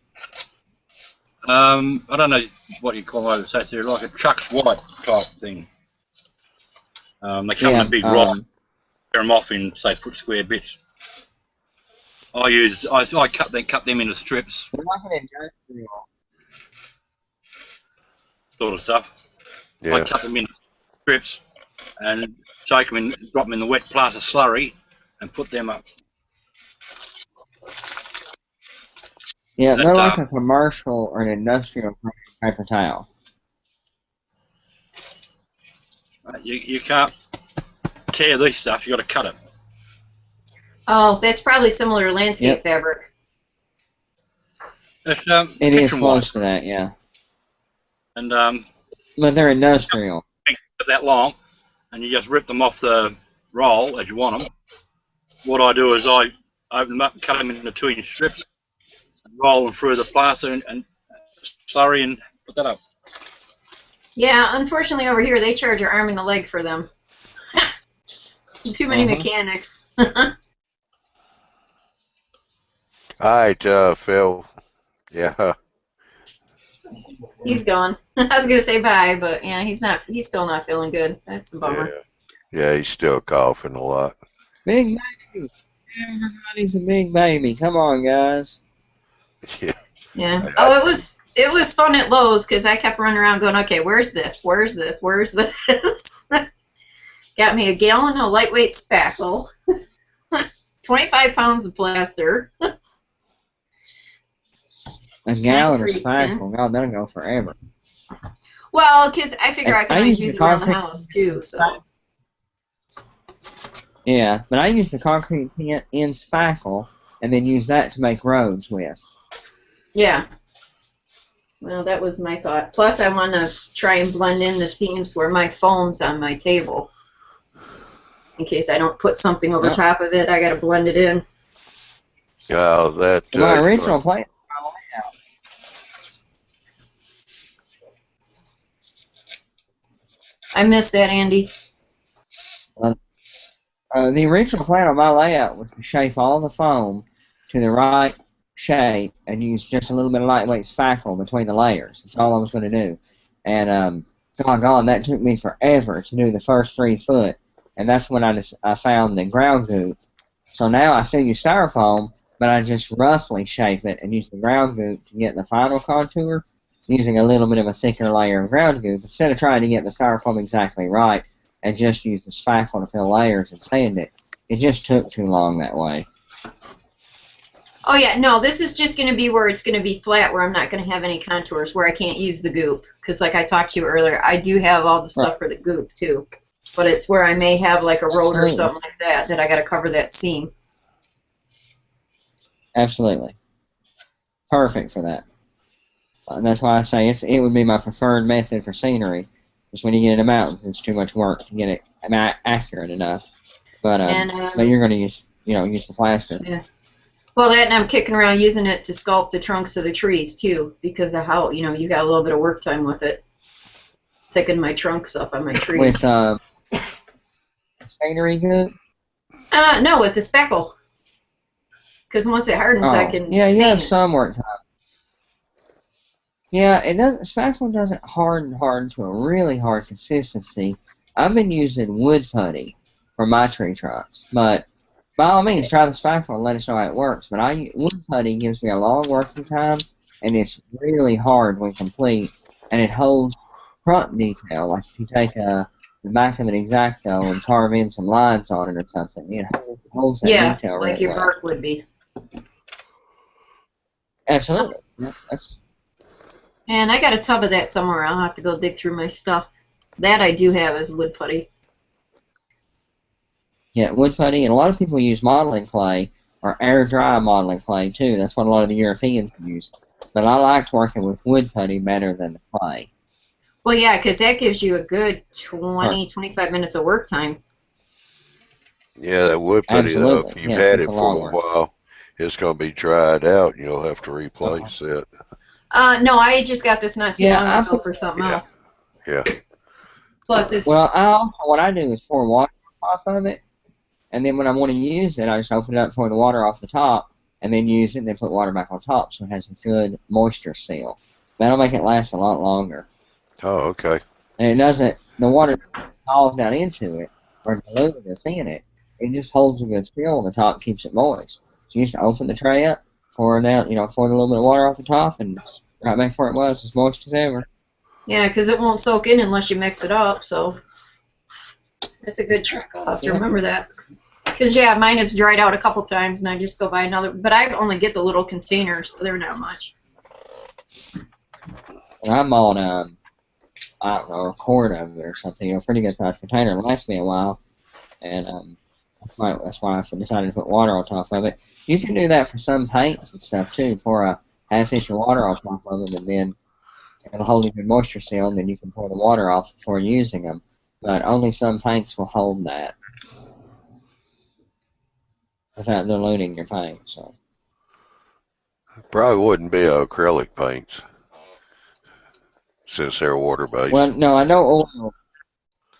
I don't know what you call those. They're like a Chuck's White type thing. They come in a big roll. Tear them off in, say, foot square bits. I cut them into strips. They're like an industrial. Sort of stuff. Yeah. I cut them into strips and take them and drop them in the wet plaster slurry and put them up. Yeah, they're like a commercial or an industrial paper towel. You can't tear this stuff. You got to cut it. Oh, that's probably similar to landscape fabric. It's, it is close to that, yeah. And but they're industrial. That long, and you just rip them off the roll as you want them. What I do is I open them up and cut them into 2-inch strips, and roll them through the plaster and slurry and put that up. Yeah, unfortunately over here they charge your arm and a leg for them. Too many mechanics. All right, Phil. Yeah. He's gone. I was gonna say bye, but yeah, he's still not feeling good. That's a bummer. Yeah, he's still coughing a lot. Big baby. Everybody's a big baby. Come on, guys. Yeah. Yeah. Oh, it was fun at Lowe's because I kept running around going, okay, where's this? Where's this? Where's this? Got me a gallon of lightweight spackle, 25 pounds of plaster. A gallon of spackle. God, that'll go forever. Well, because I figure I can always use it around the house too. So. Yeah, but I use the concrete tent in spackle and then use that to make roads with. Yeah. Well, that was my thought. Plus, I want to try and blend in the seams where my foam's on my table. In case I don't put something over top of it, I got to blend it in. Oh, that. My original plan. I missed that, Andy. The original plan on my layout was to shape all the foam to the right shape and use just a little bit of lightweight spackle between the layers. That's all I was going to do. And doggone, that took me forever to do the first 3 foot. And that's when I found the ground goop. So now I still use styrofoam, but I just roughly shape it and use the ground goop to get the final contour, using a little bit of a thicker layer of ground goop instead of trying to get the styrofoam exactly right and just use the spackle to fill layers and sand it. It just took too long that way. Oh yeah, no, this is just going to be where it's going to be flat, where I'm not going to have any contours, where I can't use the goop. Because like I talked to you earlier, I do have all the stuff for the goop too. but it's where I may have like a road or Absolutely. something like that that I got to cover that seam. Absolutely. Perfect for that. And that's why I say it would be my preferred method for scenery. Is when you get in the mountains, it's too much work to get it accurate enough. But you're going to use the plaster. Yeah. Well, that, and I'm kicking around using it to sculpt the trunks of the trees too, because of how you got a little bit of work time with it. Thicken my trunks up on my trees. With scenery good? No, with the speckle. Because once it hardens, I can. Yeah, you have paint it. some work time. Yeah, it doesn't. Spackle doesn't harden to a really hard consistency. I've been using wood putty for my tree trunks, but by all means, try the spackle and let us know how it works. But wood putty gives me a long working time, and it's really hard when complete, and it holds front detail. Like if you take the back of an X-Acto and carve in some lines on it or something, it holds that detail like really your well. bark would be. Absolutely. Yeah, And I got a tub of that somewhere. I'll have to go dig through my stuff. That I do have is wood putty. Yeah, wood putty, and a lot of people use modeling clay or air dry modeling clay too. That's what a lot of the Europeans use. But I liked working with wood putty better than the clay. Well, yeah, because that gives you a good 25 minutes of work time. Yeah, that wood putty, though, if Absolutely. you've Yes, had it's it a for long a work. while, it's going to be dried out, and you'll have to replace it. No, I just got this not too long ago for something else. Yeah. Plus, it's Well, what I do is pour water on top of it, and then when I want to use it, I just open it up, pour the water off the top, and then use it, and then put water back on top, so it has a good moisture seal. That'll make it last a lot longer. Oh, okay. And it doesn't, the water falls down into it, or diluted or thin it. It just holds a good seal on the top, keeps it moist. So you just open the tray up, pour it out, pour a little bit of water off the top, and right back where it was, as moist as ever. yeah, because it won't soak in unless you mix it up. So that's a good trick. I'll have to remember that. Because yeah, mine has dried out a couple times, and I just go buy another. But I only get the little containers, so they're not much. And I'm on I don't know, a quart of it or something, pretty good sized container. It lasts me a while, and that's why I decided to put water on top of it. You can do that for some paints and stuff too. Pour a half-inch of water on top of them, and then it'll hold a good moisture seal, and then you can pour the water off before using them. But only some paints will hold that without diluting your paint. So Probably wouldn't be acrylic paints since they're water-based. well, no, I know oil.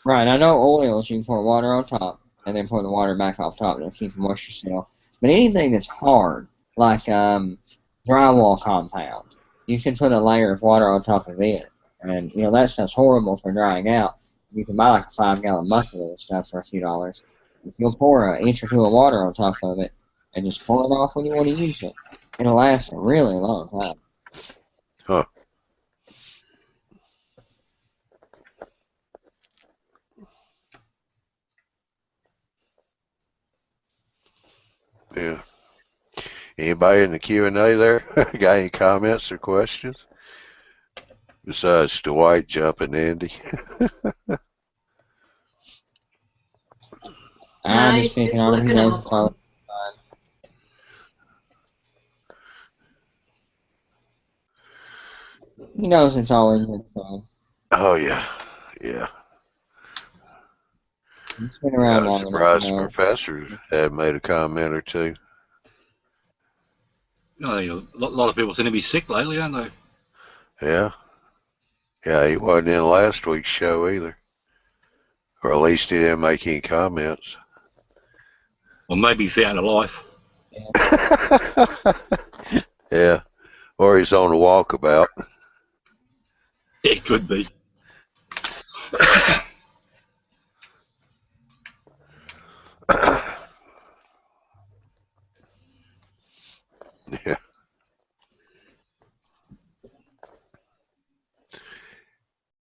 Right, I know oils. You can pour water on top, and then pour the water back off top to keep the moisture seal. But anything that's hard, like drywall compound, you can put a layer of water on top of it, and that stuff's horrible for drying out. You can buy like a 5-gallon bucket of this stuff for a few dollars. If you'll pour an inch or two of water on top of it, and just pour it off when you want to use it, it'll last a really long time. Huh. Yeah. Anybody in the Q&A there? Got any comments or questions? Besides Dwight jumping Andy. I'm just picking on him. He knows it's all fun. He knows it's all in good fun. Oh, yeah. Yeah. It's been around long enough. Surprised the professors had made a comment or two. A lot of people seem to be sick lately, aren't they? Yeah. Yeah, he wasn't in last week's show either. Or at least he didn't make any comments. Or maybe he found a life. Yeah. Or he's on a walkabout. It could be. Yeah.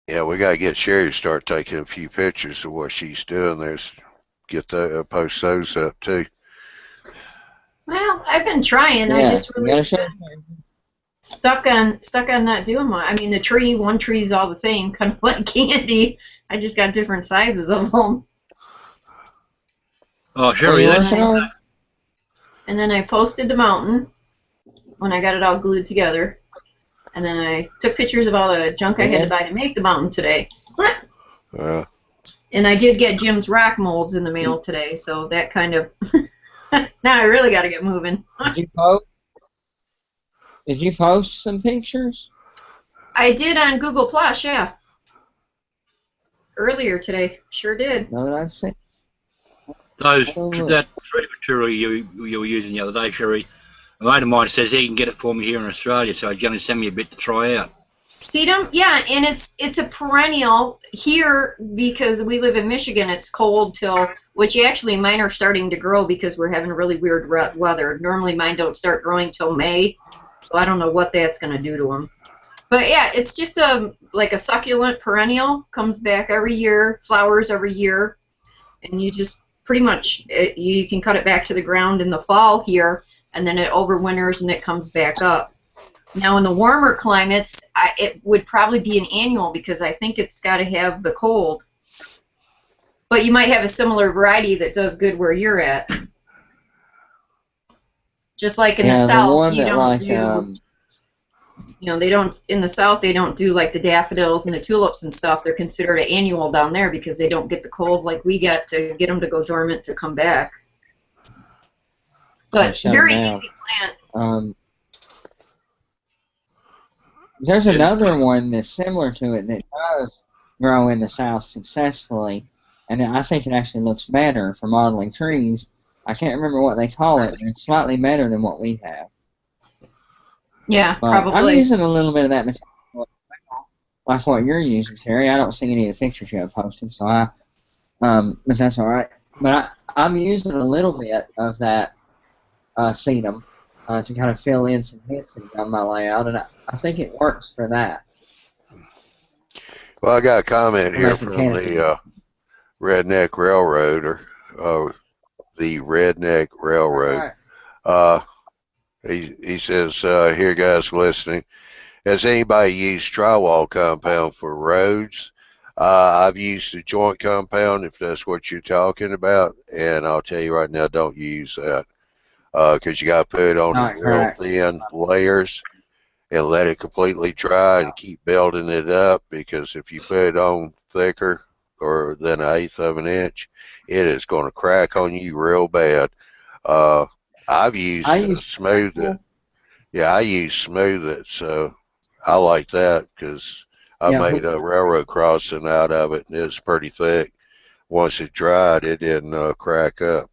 Yeah, we gotta get Sherry to start taking a few pictures of what she's doing. Get the post those up too. Well, I've been trying. Yeah, I just really. stuck on not doing much. I mean, one tree's all the same, kind of like candy. I just got different sizes of them. Oh, Sherry, that's and then I posted the mountain when I got it all glued together. And then I took pictures of all the junk I had to buy to make the mountain today. And I did get Jim's rock molds in the mail today, so that kind of... now I really got to get moving. Did you post some pictures? I did on Google Plus, yeah. Earlier today, sure did. No, I've seen. That tree material you were using the other day, Sherry, a mate of mine says he can get it for me here in Australia, so he's going to send me a bit to try out. Sedum, yeah, and it's a perennial here because we live in Michigan. It's cold till, which actually mine are starting to grow because we're having really weird weather. Normally mine don't start growing till May, so I don't know what that's going to do to them. But yeah, it's just like a succulent perennial, comes back every year, flowers every year, and you just pretty much you can cut it back to the ground in the fall here, and then it overwinters and it comes back up. Now in the warmer climates, it would probably be an annual because I think it's got to have the cold. But you might have a similar variety that does good where you're at. Just like in the South, you don't do, you know, they don't, in the South they don't do like the daffodils and the tulips and stuff. They're considered an annual down there because they don't get the cold like we get to get them to go dormant to come back. But very easy plant. There's another one that's similar to it that does grow in the South successfully, and I think it actually looks better for modeling trees. I can't remember what they call it, and it's slightly better than what we have. Yeah, but probably. I'm using a little bit of that material, like what you're using, Terry. I don't see any of the pictures you have posted, so but that's all right. But I'm using a little bit of that sedum to kind of fill in some hints on my layout, and I think it works for that. Well, I got a comment here from the Redneck Railroad, or the Redneck Railroad. He says, here guys listening, has anybody used drywall compound for roads? I've used a joint compound, if that's what you're talking about, and I'll tell you right now, don't use that. Because you got to put it on real thin layers and let it completely dry and keep building it up, because if you put it on thicker or than 1/8 of an inch, it is going to crack on you real bad. I've used smooth it. Yeah, I use smooth it, so I like that because I made a railroad crossing out of it, and it was pretty thick. Once it dried, it didn't crack up.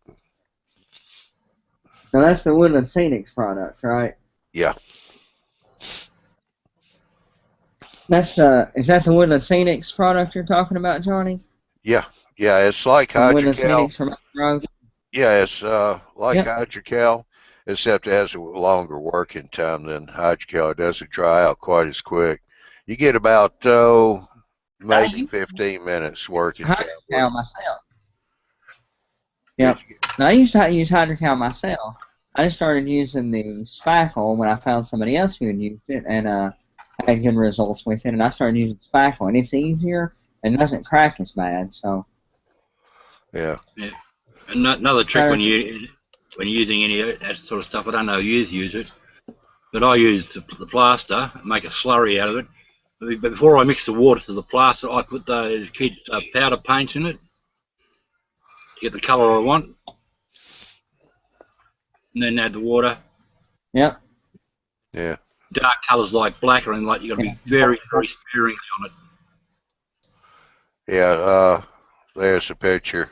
Now that's the Woodland Scenics product, right? Yeah. Is that the Woodland Scenics product you're talking about, Johnny? Yeah, it's like Hydrocal. Yeah, it's like Hydrocal, except it has a longer working time than Hydrocal. It doesn't dry out quite as quick. You get about maybe 15 minutes working time. Hydrocal myself. Yep. Now, I used to use Hydrocal myself. I just started using the spackle when I found somebody else who had used it and had good results with it, and I started using spackle, and it's easier and doesn't crack as bad. So. Yeah. Another trick when you're using any of that sort of stuff, I don't know if you use it, but I use the plaster, make a slurry out of it. But before I mix the water to the plaster, I put those kids' powder paints in it. Get the colour I want, and then add the water. Yep. Yeah. Dark colours like black, and like you got to be very, very sparing on it. Yeah. There's a picture.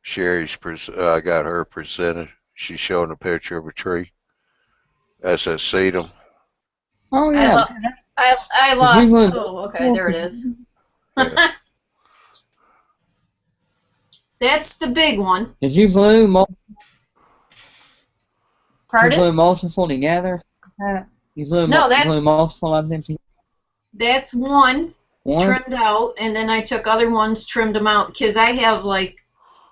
Sherry's got her presented. She's showing a picture of a tree. That's a sedum. Oh yeah. I lost. Oh, okay, there it is. Yeah. That's the big one. Did you glue multiple? Pardon? You glue multiple together? You glue multiple of them together? That's one trimmed out, and then I took other ones, trimmed them out, because I have like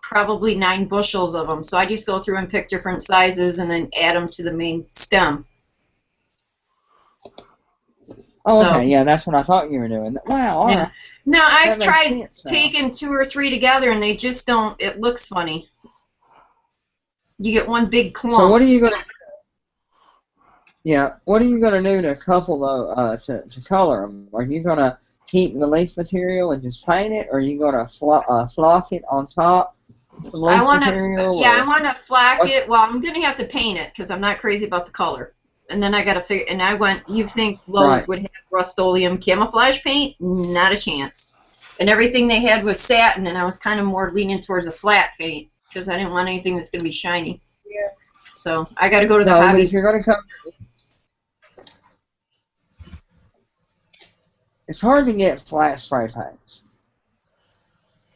probably 9 bushels of them. So I just go through and pick different sizes and then add them to the main stem. Oh, So, okay, yeah, that's what I thought you were doing. Wow, all yeah. right. Now, I've That makes tried sense now. taking 2 or 3 together, and they just don't. It looks funny. You get one big clump. So what are you gonna? Yeah, what are you gonna do to couple to color them? Are you gonna keep the leaf material and just paint it, or are you gonna flock it on top with some I leaf want to, material? yeah, Or I want to flack what? it. Well, I'm gonna have to paint it because I'm not crazy about the color. And then I gotta figure. And I went. You think Lowe's Right. would have Rust-Oleum camouflage paint? Not a chance. And everything they had was satin, and I was kind of more leaning towards a flat paint because I didn't want anything that's gonna be shiny. Yeah. So I got to go to the No, but hobby. if you're gonna come, it's hard to get flat spray paints.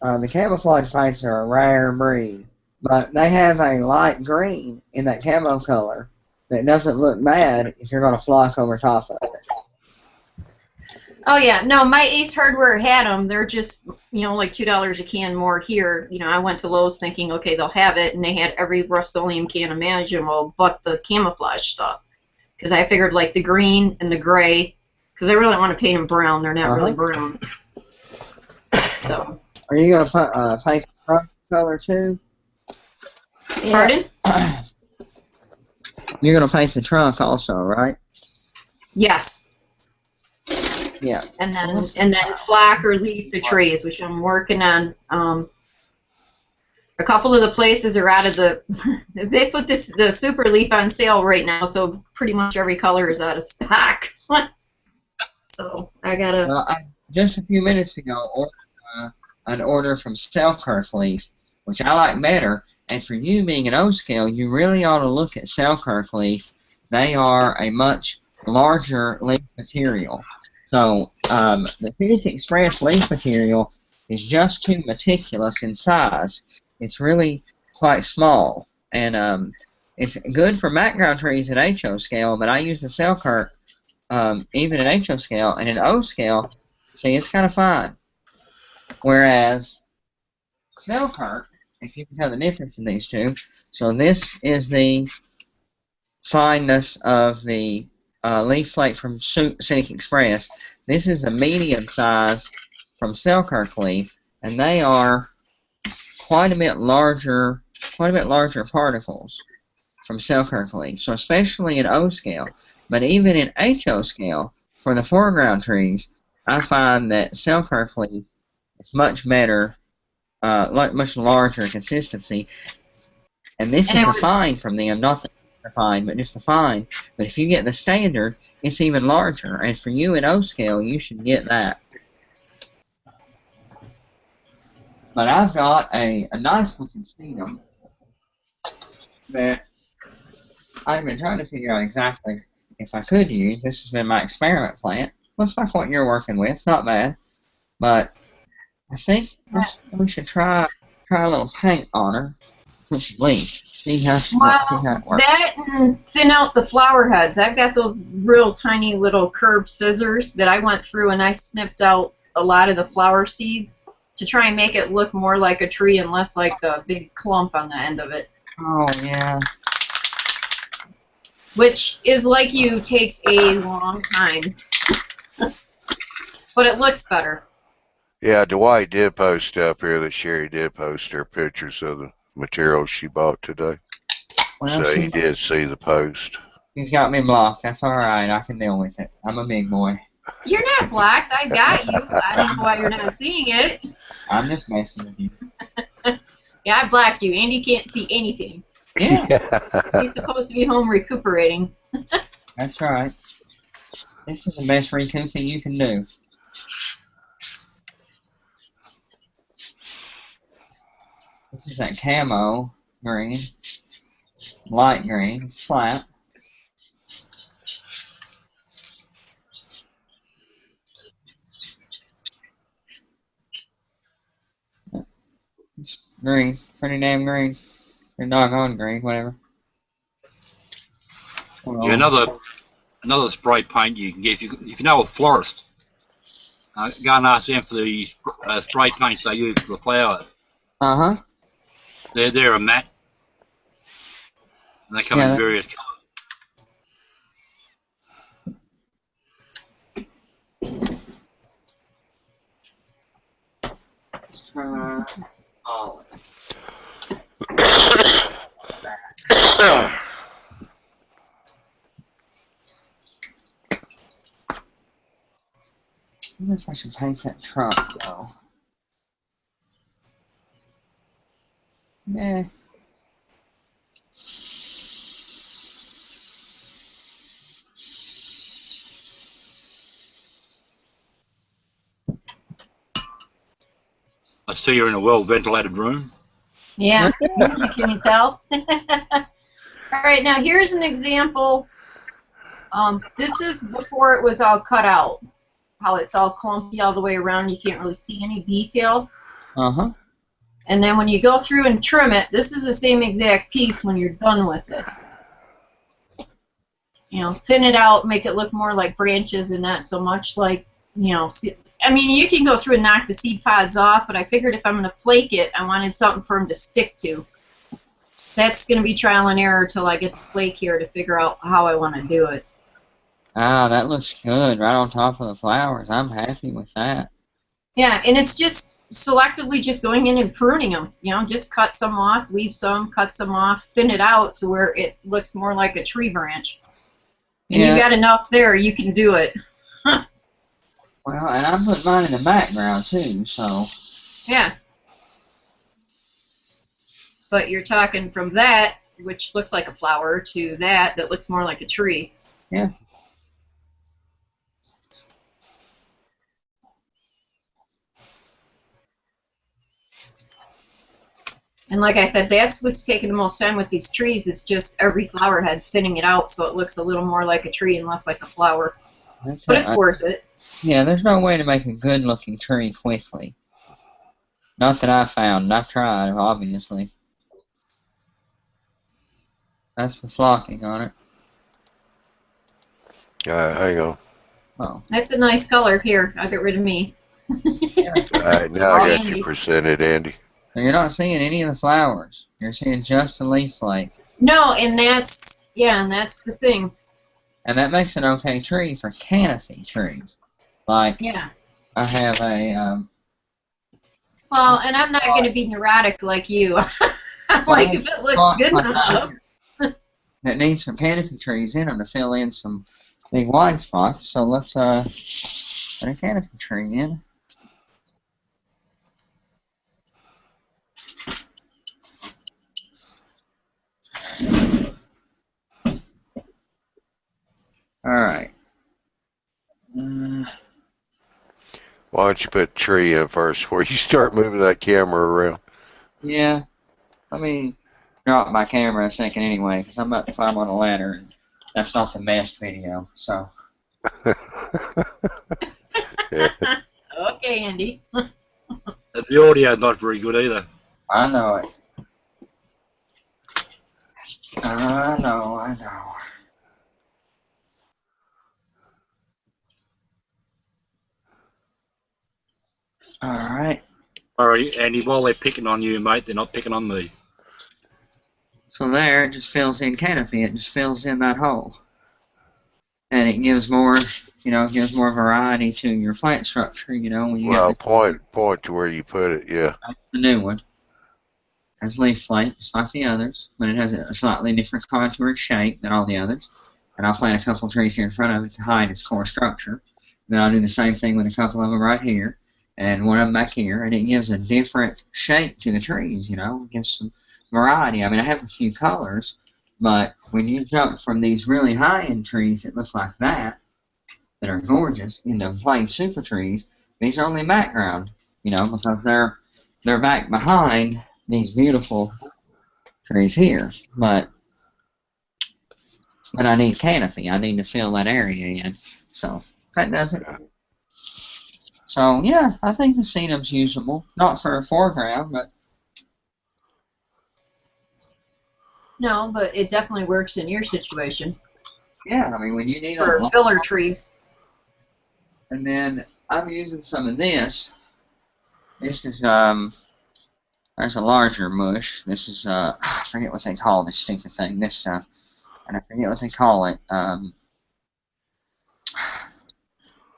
The camouflage paints are a rare breed, but they have a light green in that camo color that doesn't look bad if you're gonna flock over top of it. Oh yeah, no, my Ace Hardware had them. They're just, like $2 a can more here. I went to Lowe's thinking, okay, they'll have it, and they had every Rust-Oleum can imaginable, but the camouflage stuff. Because I figured like the green and the gray, because I really want to paint them brown. They're not really brown. So. Are you gonna paint the front color too? Pardon? You're gonna paint the trunk also, right? Yes. Yeah. And then flock or leaf the trees, which I'm working on. A couple of the places are out of the. They put the super leaf on sale right now, so pretty much every color is out of stock. So I gotta. Well, just a few minutes ago, ordered an order from Selkirk Leaf, which I like better. And for you being an O scale, you really ought to look at Selkirk Leaf. They are a much larger leaf material. So the Phoenix Express leaf material is just too meticulous in size. It's really quite small, and it's good for background trees at HO scale. But I use the Selkirk even at HO scale, and in O scale, see, it's kind of fine. Whereas Selkirk, if you can tell the difference in these two, so this is the fineness of the leaf flake from Scenic Express. This is the medium size from Selkirk leaf, and they are quite a bit larger particles from Selkirk leaf. So especially in O scale, but even in HO scale, for the foreground trees, I find that Selkirk leaf is much better, much larger consistency. And this is the fine from them, not the fine, but just the fine. But if you get the standard, it's even larger. And for you in O scale, you should get that. But I've got a nice looking sedum that I've been trying to figure out exactly if I could use. This has been my experiment plant. Looks like what you're working with, not bad. But I think we should try a little paint on her. With some leaf. See how it works. That and thin out the flower heads. I've got those real tiny little curved scissors that I went through and I snipped out a lot of the flower seeds to try and make it look more like a tree and less like a big clump on the end of it. Oh, yeah. Which is like you takes a long time. But it looks better. Yeah, Dwight did post up here that Sherry did post her pictures of the materials she bought today. Well, so he did see the post. He's got me blocked. That's alright. I can deal with it. I'm a big boy. You're not blocked. I got you. I don't know why you're not seeing it. I'm just messing with you. Yeah, I blocked you. Andy can't see anything. Yeah. He's supposed to be home recuperating. That's right. This is the best recouping you can do. This is that camo green, light green, flat. It's green, pretty damn green. Or doggone green, whatever. Yeah, another spray paint you can get if you know a florist. Go and ask them for the spray paints they use for the flowers. Uh-huh. They're a matte. And they come in various colours. try olive. I wonder if I should paint that truck though. Nah. I see you're in a well-ventilated room. Yeah, can you tell? All right, now here's an example. This is before it was all cut out. How it's all clumpy all the way around. You can't really see any detail. Uh-huh. And then when you go through and trim it, this is the same exact piece when you're done with it. You know, thin it out, make it look more like branches and not so much like, you know, I mean, you can go through and knock the seed pods off, but I figured if I'm going to flake it, I wanted something for them to stick to. That's going to be trial and error till I get the flake here to figure out how I want to do it. Ah, that looks good, right on top of the flowers. I'm happy with that. Yeah, and it's just selectively just going in and pruning them. You know, just cut some off, leave some, cut some off, thin it out to where it looks more like a tree branch. And Yeah. you've got enough there, you can do it. Well, and I put mine in the background too, so. Yeah. But you're talking from that, which looks like a flower, to that looks more like a tree. Yeah. And like I said, that's what's taking the most time with these trees. It's just every flower head thinning it out so it looks a little more like a tree and less like a flower. But it's worth it. Yeah, there's no way to make a good-looking tree quickly. Not that I've found, and I've tried, obviously. That's the flocking on it. Hang on. Oh. That's a nice color. Here, I'll get rid of me. Alright, now I got you presented, Andy. So you're not seeing any of the flowers. You're seeing just the leaf flake. No, and that's, yeah, and that's the thing. And that makes an okay tree for canopy trees. Like, yeah. I have a, well, and I'm not going to be neurotic like you. I'm like, if it looks good enough. That needs some canopy trees in them to fill in some big wide spots. So let's put a canopy tree in. Alright. Why don't you put tree in first before you start moving that camera around? Yeah. Let me drop my camera a second anyway, because I'm about to climb on a ladder, and that's not the best video, so. Yeah. Okay, Andy. The audio's not very good either. I know it. I know. Alright. Alright, Andy, while they're picking on you, mate, they're not picking on me. So there, it just fills in canopy. It just fills in that hole. And it gives more, you know, gives more variety to your plant structure, you know. When you Well, get point to where you put it, yeah. that's the new one. Has leaf flake, just like the others, but it has a slightly different contour and shape than all the others. And I'll plant a couple trees here in front of it to hide its core structure. Then I'll do the same thing with a couple of them right here, and one of them back here, and it gives a different shape to the trees, you know. It gives some variety. I mean, I have a few colors, but when you jump from these really high-end trees that look like that are gorgeous, into plain super trees, these are only background, you know, because they're back behind these beautiful trees here. But I need canopy. I need to fill that area in. So that does it. So yeah, I think the sedum's usable. Not for a foreground, but No, but it definitely works in your situation. yeah, I mean when you need for filler trees. And then I'm using some of this. This is there's a larger mush. This is I forget what they call this stupid thing. This stuff, and I forget what they call it. I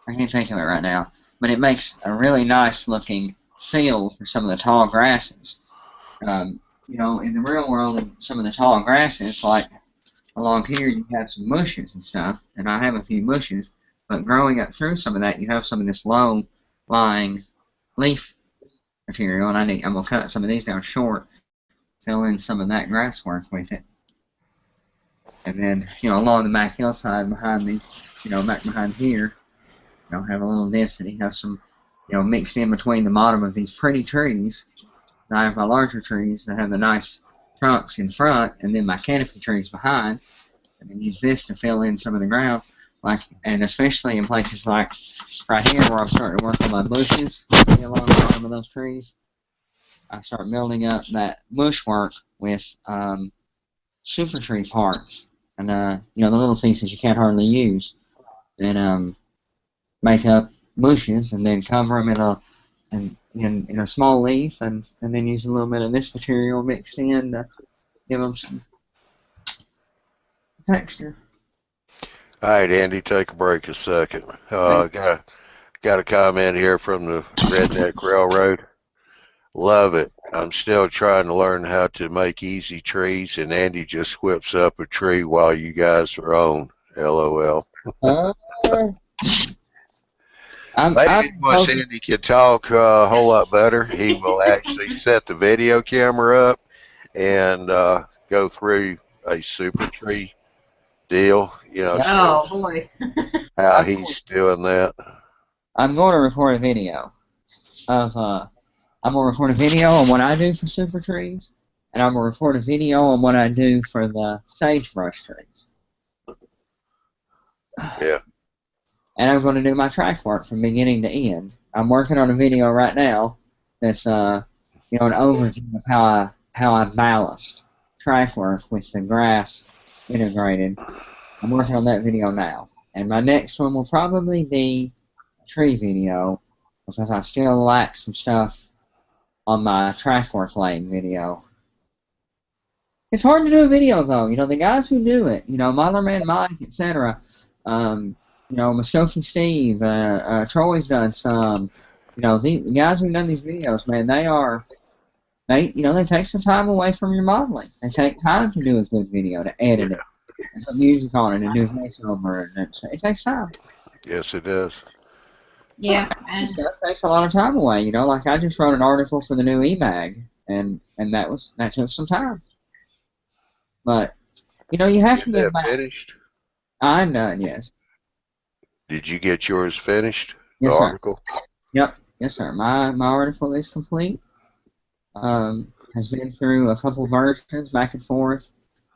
can't think of it right now. But it makes a really nice looking fill for some of the tall grasses. You know, in the real world, in some of the tall grasses, like along here, you have some bushes and stuff, and I have a few bushes, but growing up through some of that, you have some of this low-lying leaf material, and I'm going to cut some of these down short, fill in some of that grass work with it. And then, you know, along the back hillside behind these, you know, back behind here, you know, have a little density, have some, you know, mixed in between the bottom of these pretty trees. I have my larger trees that have the nice trunks in front, and then my canopy trees behind, and then use this to fill in some of the ground, like, and especially in places like right here where I'm starting to work on my bushes along the bottom of those trees. I start building up that bush work with super tree parts, and you know, the little pieces you can't hardly use, and make up bushes, and then cover them in a small leaf, and then use a little bit of this material mixed in to give them some texture. All right, Andy, take a break a second. Got a comment here from the Redneck Railroad. Love it. I'm still trying to learn how to make easy trees, and Andy just whips up a tree while you guys are on. LOL. Maybe once Andy can talk a whole lot better, he will actually set the video camera up and go through a super tree deal. You know, oh boy. how he's doing that. I'm going to record a video of I'm going to record a video on what I do for super trees, and I'm going to record a video on what I do for the sagebrush trees. Yeah. And I'm going to do my track work from beginning to end. I'm working on a video right now that's you know, an overview of how I ballast track work with the grass integrated. I'm working on that video now. And my next one will probably be a tree video, because I still lack some stuff on my track work laying video. It's hard to do a video, though. You know, the guys who do it, you know, Motherman Mike, etc., you know, Muskoki Steve, Troy's done some. You know, the guys who've done these videos, man, you know, they take some time away from your modeling. They take time to do a good video, to edit it, and put music on it, and do voiceover, and it takes time. Yes, it does. Yeah, and that takes a lot of time away. You know, like I just wrote an article for the new e-mag, and that took some time. But you know, you have to get back. Finished? I'm done. Yes. Did you get yours finished? Yes, the sir. article? Yep. Yes, sir. My article is complete. Has been through a couple versions, back and forth.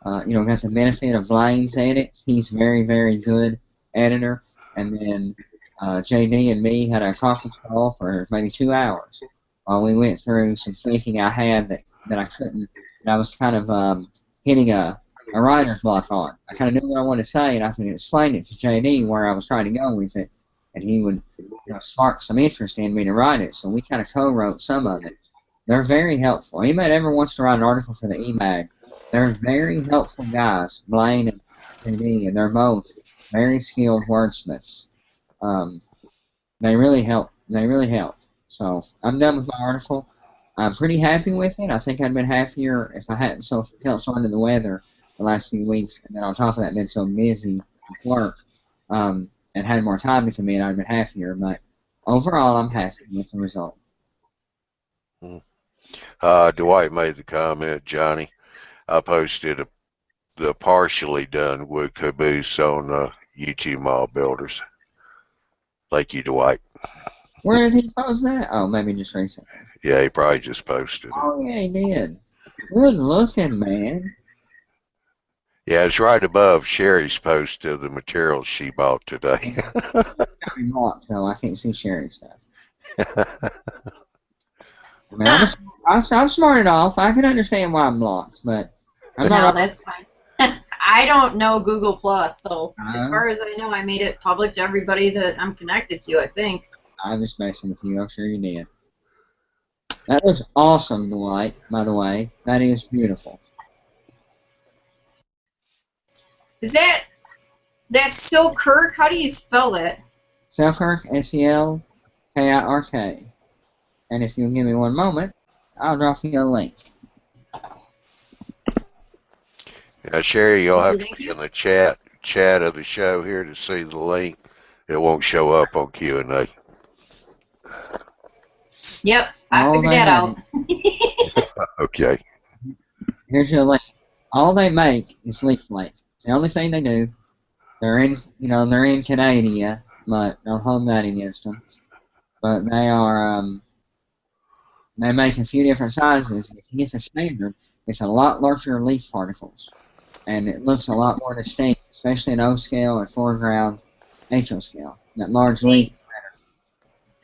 You know, got the benefit of Blaine's edits. He's very, very good editor. And then JD and me had a conference call for maybe 2 hours while we went through some thinking I had that I couldn't. And I was kind of hitting a writer's block on. I kind of knew what I wanted to say, and I could explain it to JD where I was trying to go with it, and he would, you know, spark some interest in me to write it. So we kind of co-wrote some of it. They're very helpful. Anybody that ever wants to write an article for the e-mag, they're very helpful guys, Blaine and JD, and they're both very skilled wordsmiths. They really help. They really help. So I'm done with my article. I'm pretty happy with it. I think I'd been happier if I hadn't felt so under the weather the last few weeks, and then on top of that, been so busy with work, and had more time to commit. I'd been happier, but overall, I'm happy with the result. Dwight made the comment, Johnny. I posted the partially done wood caboose on YouTubeModel Builders. Thank you, Dwight. Where did he post that? Oh, maybe just recently. Yeah, he probably just posted it. Oh, yeah, he did. Good looking, man. Yeah, it's right above Sherry's post of the materials she bought today. Got me blocked, though. I can't see Sherry's stuff. I mean, I'm smarted off. I can understand why I'm blocked, but I'm not. No, that's fine. I don't know Google Plus, so as far as I know, I made it public to everybody that I'm connected to, I think. I'm just messing with you. I'm sure you did. That was awesome, Dwight, by the way. That is beautiful. Is that's Selkirk? How do you spell that? Selkirk, S-E-L-K-I-R-K. And if you'll give me one moment, I'll drop you a link. Now, Sherry, you'll have to Thank be you. in the chat of the show here to see the link. It won't show up on Q&A. Yep, I All figured they that out. Okay. Here's your link. All they make is leaf flake. It's the only thing they do. They're in Canada, but don't hold that against them. But they make a few different sizes. If you get the standard, it's a lot larger leaf particles, and it looks a lot more distinct, especially in O scale and foreground HO scale. That large leaf.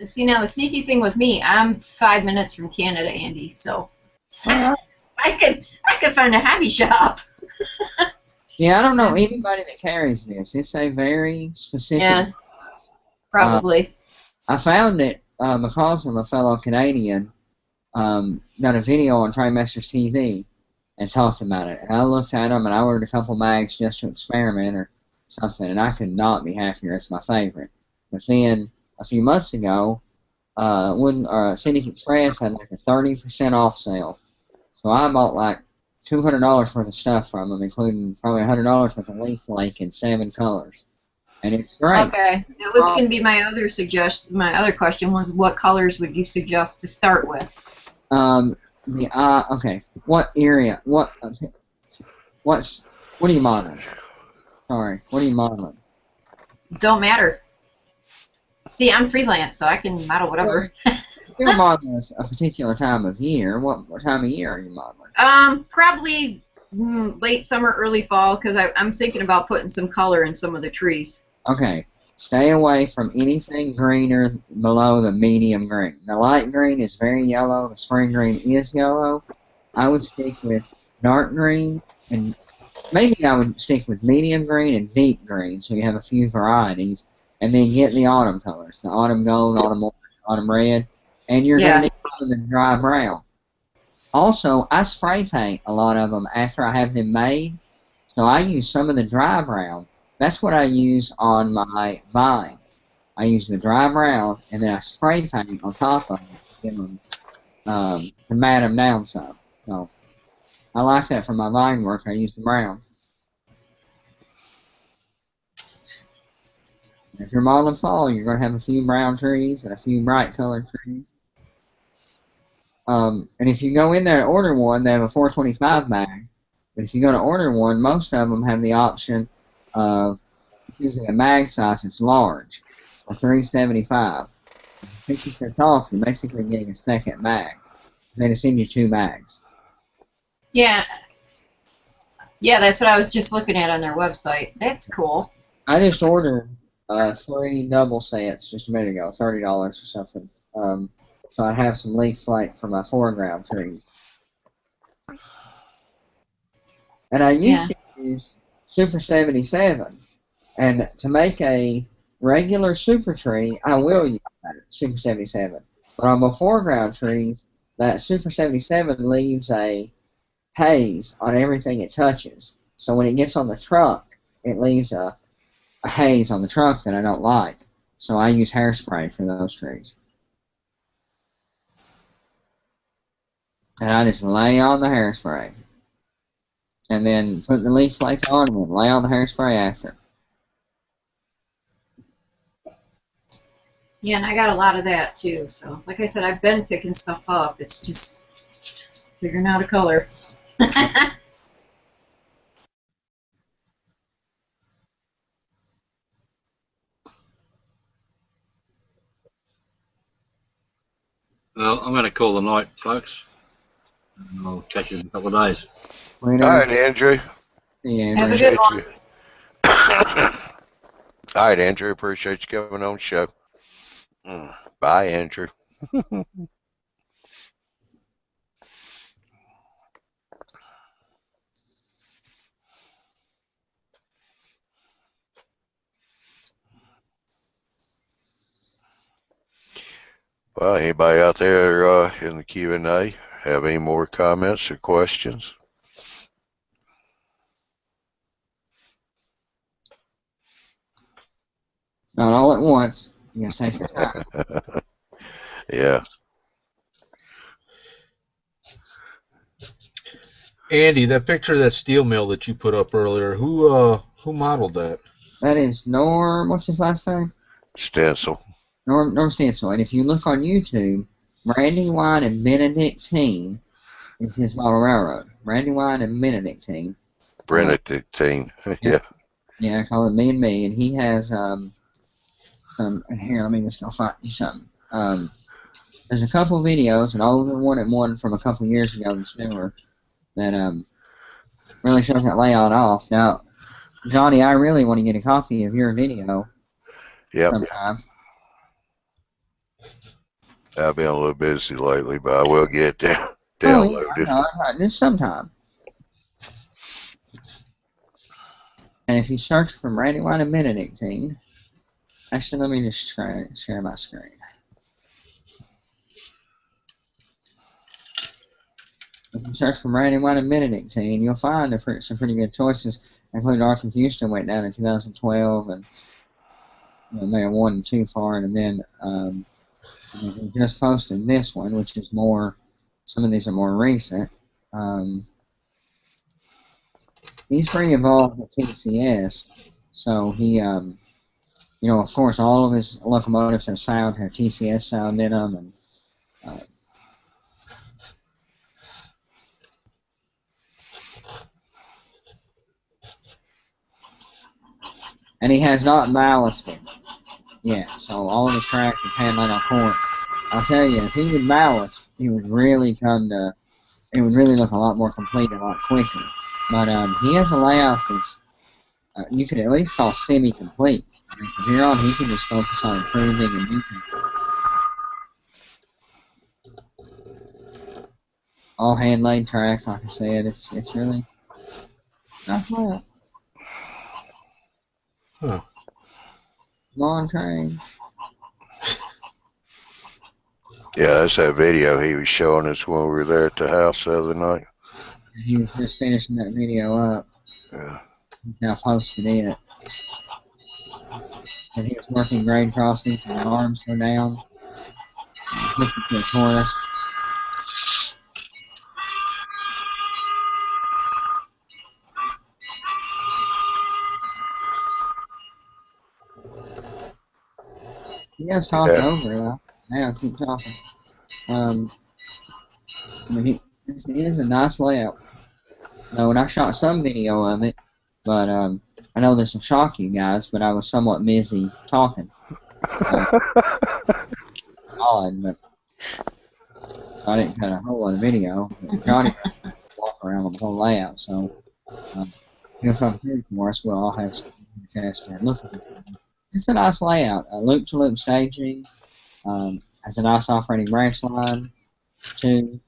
See, now the sneaky thing with me, I'm 5 minutes from Canada, Andy, so I could find a hobby shop. Yeah, I don't know anybody that carries this. It's a very specific. Yeah, probably. I found it because of a fellow Canadian done a video on Trimesters TV and talked about it. And I looked at them and I ordered a couple mags just to experiment or something, and I could not be happier. It's my favorite. But then a few months ago, Scenic Express had like a 30% off sale. So I bought like $200 worth of stuff from them, including probably $100 worth of leaf flake in 7 colors. And it's great. Okay, that was going to be my other suggestion. My other question was, what colors would you suggest to start with? Okay. What area? What are you modeling? Sorry, what are you modeling? Don't matter. See, I'm freelance, so I can model whatever. You're modeling a particular time of year. What time of year are you modeling? Probably late summer, early fall, because I'm thinking about putting some color in some of the trees. Okay. Stay away from anything greener below the medium green. The light green is very yellow. The spring green is yellow. I would stick with dark green, and maybe I would stick with medium green and deep green, so you have a few varieties, and then get the autumn colors, the autumn gold, autumn orange, autumn red, and you're going to need the dry brown. Also, I spray paint a lot of them after I have them made, so I use some of the dry brown. That's what I use on my vines. I use the dry brown, and then I spray paint on top of them to mat them down some. So I like that for my vine work. I use the brown. If you're modeling fall, you're going to have a few brown trees and a few bright colored trees. And if you go in there and order one, they have a 425 bag. But if you go to order one, most of them have the option of using a mag size that's large, or 375. 50 cents off, you're basically getting a second mag. And they just send you 2 mags. Yeah. Yeah, that's what I was just looking at on their website. That's cool. I just ordered 3 double sets just a minute ago, $30 or something. So I have some leaf flake for my foreground trees. And I used to use Super 77. And to make a regular super tree, I will use that Super 77. But on my foreground trees, that Super 77 leaves a haze on everything it touches. So when it gets on the trunk, it leaves a haze on the trunk that I don't like. So I use hairspray for those trees. And I just lay on the hairspray. And then put the leaf flake on and then lay on the hairspray after. Yeah, and I got a lot of that too. So, like I said, I've been picking stuff up. It's just figuring out a color. Well, I'm going to call the night, folks. And I'll catch you in a couple of days. All right, Andrew. Yeah, Have a good one. All right, Andrew. Appreciate you coming on the show. Bye, Andrew. Well, anybody out there in the Q&A have any more comments or questions? Not all at once. You gotta take your time. Yeah. Andy, that picture of that steel mill that you put up earlier, who modeled that? That is Norm. What's his last name? Stencil. Norm Stencil. And if you look on YouTube, Brandywine and Benedictine is his model railroad. Brandywine and Benedictine. Benedictine. Yeah. Yeah, I call it Me and Me, and he has some. Here, let me just go find you something. There's a couple videos, an older one and one from a couple years ago that's newer, that really shows that layout off. Now, Johnny, I really want to get a copy of your video Yep. sometime. I've been a little busy lately, but I will get downloaded. Oh, yeah, just sometime. And if you search for Brandywine and Benedictine, actually, let me just share my screen. If you search for Brandywine and Benedictine, you'll find some pretty good choices, including Arthur Houston went down in 2012, and may have won too far, and then we just posted this one, which is more. Some of these are more recent. He's pretty involved with TCS, so he, of course, all of his locomotives have TCS sound in them, and he has not ballasted yet, so all of his track is handling on court. I'll tell you, if he would ballast, it would really look a lot more complete and a lot quicker. But he has a layout that's you could at least call semi-complete. From here on, he can just focus on improving and you can all hand-laid track, like I said. It's really not flat. Huh. Long train. Yeah, that's that video he was showing us when we were there at the house the other night. He was just finishing that video up. Yeah. He's now posted it. And he was working grade crossings and the arms were down. Looking to a tourist. You guys talk over it. Now keep talking. It is a nice layout. And I shot some video of it, but I know this will shock you guys, but I was somewhat busy talking. Odd, but I didn't cut a whole lot of video. Johnny walk around on the whole layout, so he'll come through for us. We'll all have some chance to look at it. It's a nice layout. Loop-to-loop staging. Has a nice operating branch line too.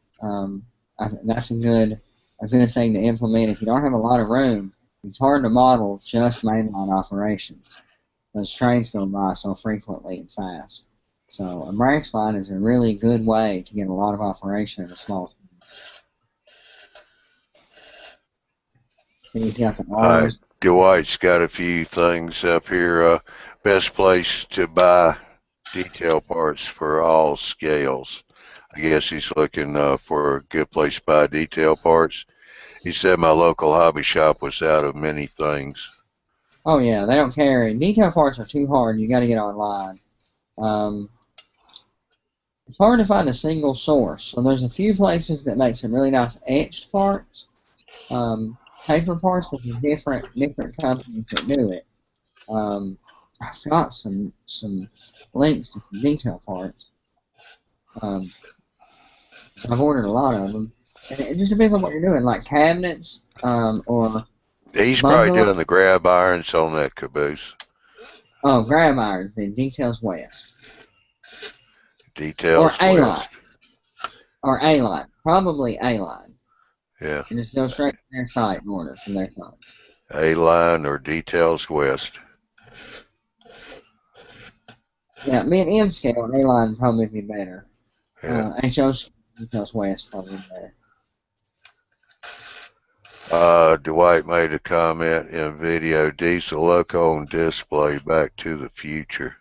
That's a good thing to implement. If you don't have a lot of room, it's hard to model just mainline operations. Those trains go by so frequently and fast. So a branch line is a really good way to get a lot of operation in a small team. See, he's got the arms. Dwight's got a few things up here. Best place to buy detail parts for all scales. I guess he's looking for a good place to buy detail parts. He said my local hobby shop was out of many things. Oh yeah, they don't carry. Detail parts are too hard. You got to get online. It's hard to find a single source. So there's a few places that make some really nice etched parts, paper parts, but there's different companies that do it. I've got some links to some detail parts. So I've ordered a lot of them. And it just depends on what you're doing, like cabinets or. He's probably doing the grab irons on that caboose. Oh, grab irons, then Details West. Details or A-line. Or A-line. Probably A-line. Yeah. And just go straight to their site and order from their site. A-line or Details West. Yeah, me and N scale, A-line would probably be better. Yeah. HO Details West probably better. Dwight made a comment in video, diesel loco on display, Back to the Future.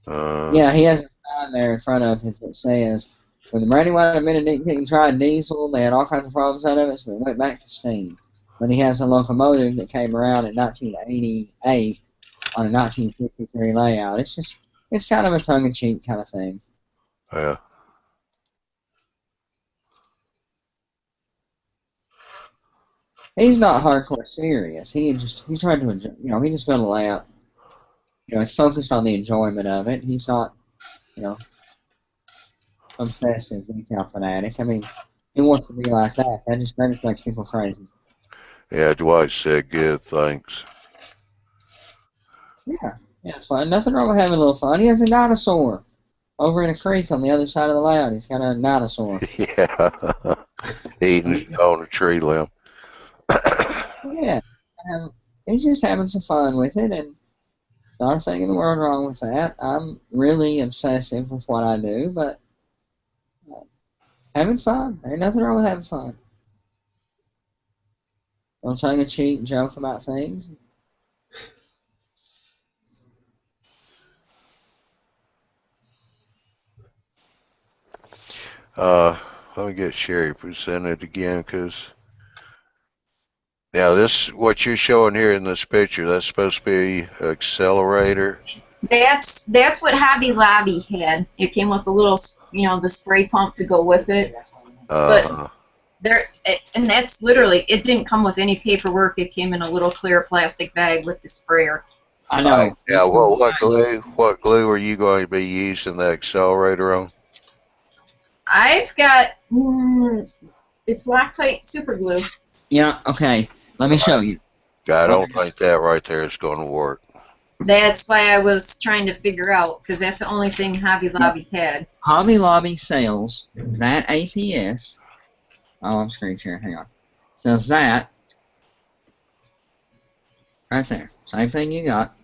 Yeah, he has a sign there in front of him that says When the Brandywine Benedictine tried diesel, they had all kinds of problems out of it, so they went back to steam. But he has a locomotive that came around in 1988 on a 1953 layout. It's kind of a tongue-in-cheek kind of thing. Yeah. He's not hardcore serious. He's trying to enjoy, he just built a layout. He's focused on the enjoyment of it. He's not, obsessive detail fanatic. I mean, he wants to be like that. That just makes people crazy. Yeah, Dwight said good, thanks. Yeah, fun. Nothing wrong with having a little fun. He has a dinosaur over in a creek on the other side of the layout. He's got a dinosaur. Yeah. Eating on a tree limb. Yeah. He's just having some fun with it, and not a thing in the world wrong with that. I'm really obsessive with what I do, but having fun. Ain't nothing wrong with having fun. Don't tongue-in-cheek joke about things. Let me get Sherry presented again, because now this, what you're showing here in this picture, that's supposed to be accelerator. That's what Hobby Lobby had. It came with a little, the spray pump to go with it. But and that's literally, it didn't come with any paperwork. It came in a little clear plastic bag with the sprayer. I know. Yeah. Well, what glue are you going to be using the accelerator on? I've got it's Loctite super glue. Yeah. Okay. Let me show you. I don't think that right there is going to work. That's why I was trying to figure out, because that's the only thing Hobby Lobby had. Hobby Lobby sells that APS. Oh, I'm screen sharing. Hang on. Sells that right there. Same thing you got.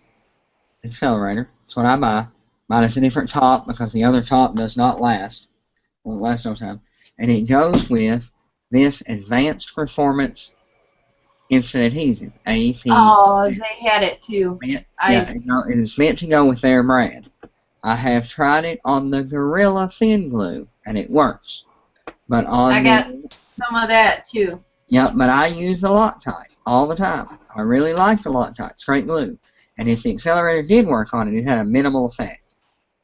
Accelerator. That's what I buy. Mine is a different top because the other top does not last. Won't last no time. And it goes with this Advanced Performance Instant Adhesive. AP. Oh, they had it too. It's meant to go with their brand. I have tried it on the Gorilla Thin Glue, and it works. But I got some of that too. Yeah, but I use the Loctite all the time. I really like the Loctite, straight glue. And if the accelerator did work on it, it had a minimal effect.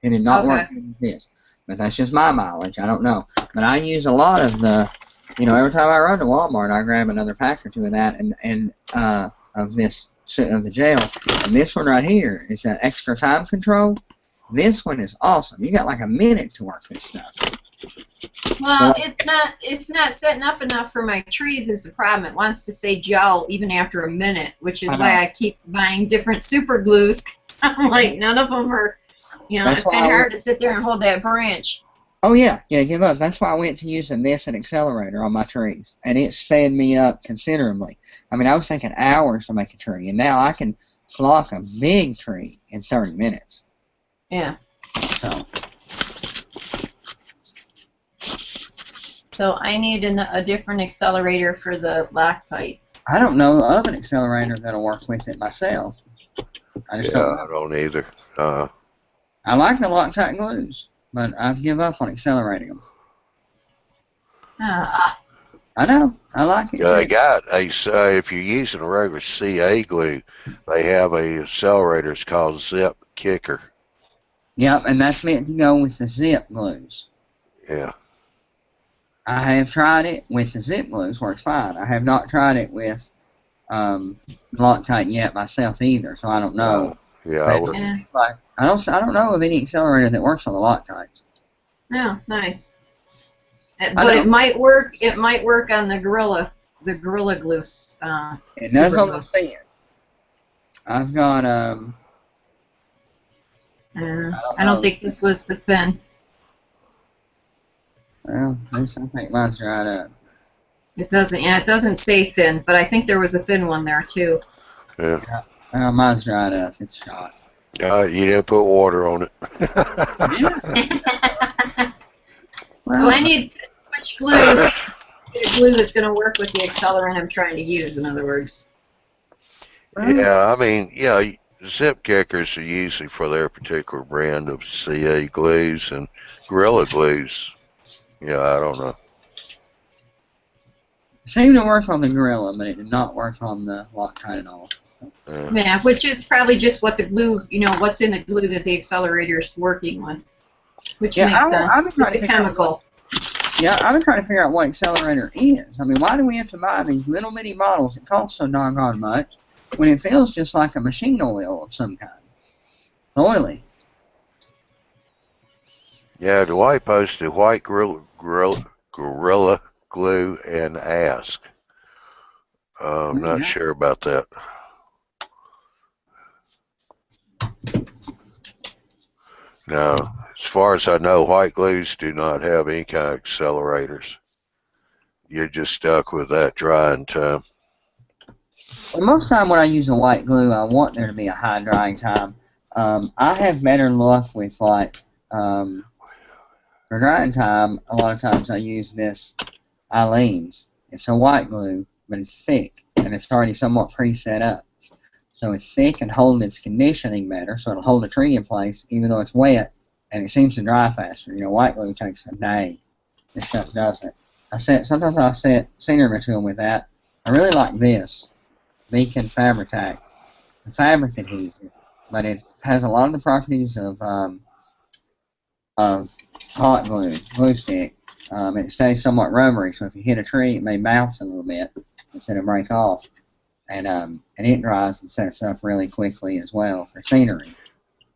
It did not work with this. But that's just my mileage. I don't know. But I use a lot of the, every time I run to Walmart, I grab another pack or two of that and of the gel. And this one right here is that extra time control. This one is awesome. You got like a minute to work this stuff. Well, it's not setting up enough for my trees is the problem. It wants to say gel even after a minute, which is why I keep buying different super glues. I'm like, none of them are, it's kind of hard to sit there and hold that branch. Oh, yeah, give up. That's why I went to using this and accelerator on my trees, and it sped me up considerably. I mean, I was taking hours to make a tree, and now I can flock a big tree in 30 minutes. Yeah. So I need a different accelerator for the Loctite. I don't know of an accelerator that'll work with it myself. I don't either. I like the Loctite glues, but I've given up on accelerating them. I know. I like it. They got if you're using a regular CA glue, they have a accelerator. It's called Zip Kicker. Yep, and that's meant to go with the zip glues. Yeah. I have tried it with the zip glues, works fine. I have not tried it with Loctite yet myself either, so I don't know. I don't know of any accelerator that works on the Loctites. Oh, nice. But it might work. It might work on the Gorilla Glue. It does on the thin. I've got I don't think this was the thin. Well, I think mine's dried up. It doesn't. Yeah, it doesn't say thin, but I think there was a thin one there too. Yeah. Well, mine's dried up. It's shot. You didn't put water on it. So I need to switch glues. Get a glue that's going to work with the accelerant I'm trying to use. In other words. Yeah, I mean, zip kickers are usually for their particular brand of CA glues and Gorilla glues. Yeah, I don't know. It seemed to work on the Gorilla, but it did not work on the Loctite at all. Yeah. Yeah, which is probably just what the glue, what's in the glue that the accelerator is working with, which Yeah, makes I've sense. been trying It's to a figure out chemical. Yeah, I've been trying to figure out what accelerator is. I mean, why do we have to buy these little bitty bottles that cost so doggone much when it feels just like a machine oil of some kind? Oily. Yeah, Dwight posted white gorilla glue and ask. I'm not Yeah. sure about that. No, as far as I know, white glues do not have any kind of accelerators. You're just stuck with that drying time. Well, most of the time when I use a white glue, I want there to be a high drying time. I have better luck with, like, for drying time, a lot of times I use this Eileen's. It's a white glue, but it's thick, and it's already somewhat pre-set up. So it's thick and holding its conditioning better, so it'll hold a tree in place even though it's wet, and it seems to dry faster. White glue takes a day. This stuff doesn't. Sometimes I set scenery material with that. I really like this Beacon Fabritac, the fabric adhesive, but it has a lot of the properties of hot glue stick. It stays somewhat rubbery, so if you hit a tree, it may bounce a little bit instead of break off. And it dries and sets up really quickly as well for scenery.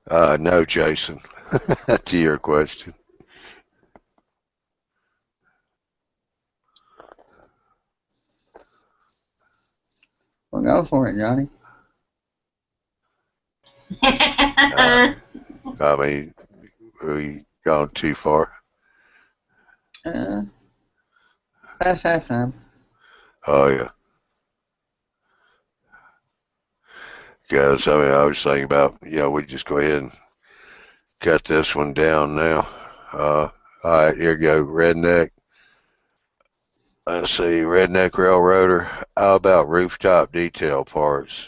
No, Jason, to your question. Well, go for it, Johnny. I mean, we gone too far. Fast halftime. Oh, yeah. Because, I mean, I was thinking about, we just go ahead and cut this one down now. All right, here we go. Redneck. Let's see, Redneck Railroader. How about rooftop detail parts?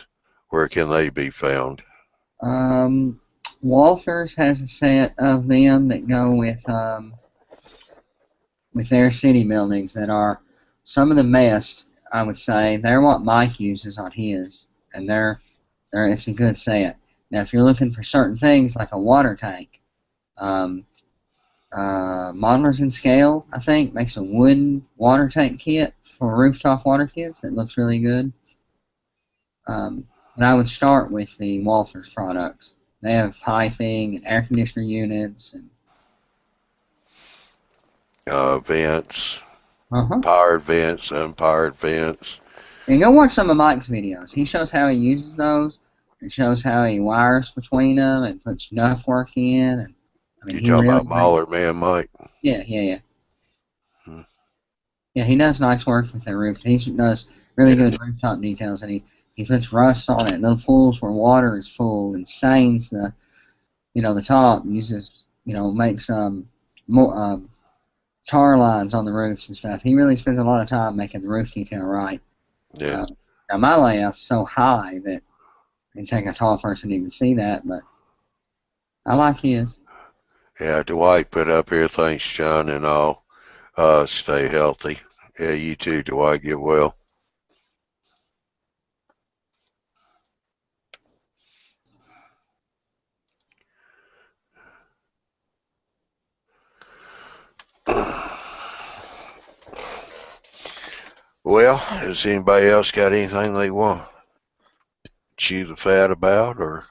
Where can they be found? Walters has a set of them that go with their city buildings that are some of the best, I would say. They're what Mike uses on his, and it's a good set. Now, if you're looking for certain things like a water tank, Modelers and Scale, I think, makes a wooden water tank kit for rooftop water kits that looks really good. But I would start with the Walters products. They have piping and air conditioner units and Vents, uh-huh. powered vents, unpowered vents. And go watch some of Mike's videos. He shows how he uses those. It shows how he wires between them and puts ductwork in. And I mean, You he talking really about Mahler Man Mike? Yeah. Yeah, he does nice work with the roof. He does really good rooftop details, and he puts rust on it. Little pools where water is full and stains the top. Uses makes more tar lines on the roofs and stuff. He really spends a lot of time making the roof detail right. Yeah. Now my layout's so high that it'd take a tall person to even see that, but I like his. Yeah, Dwight put up here, thanks, John, and all. Stay healthy. Yeah, you too, Dwight. Get well. Well, has anybody else got anything they want to chew the fat about, or?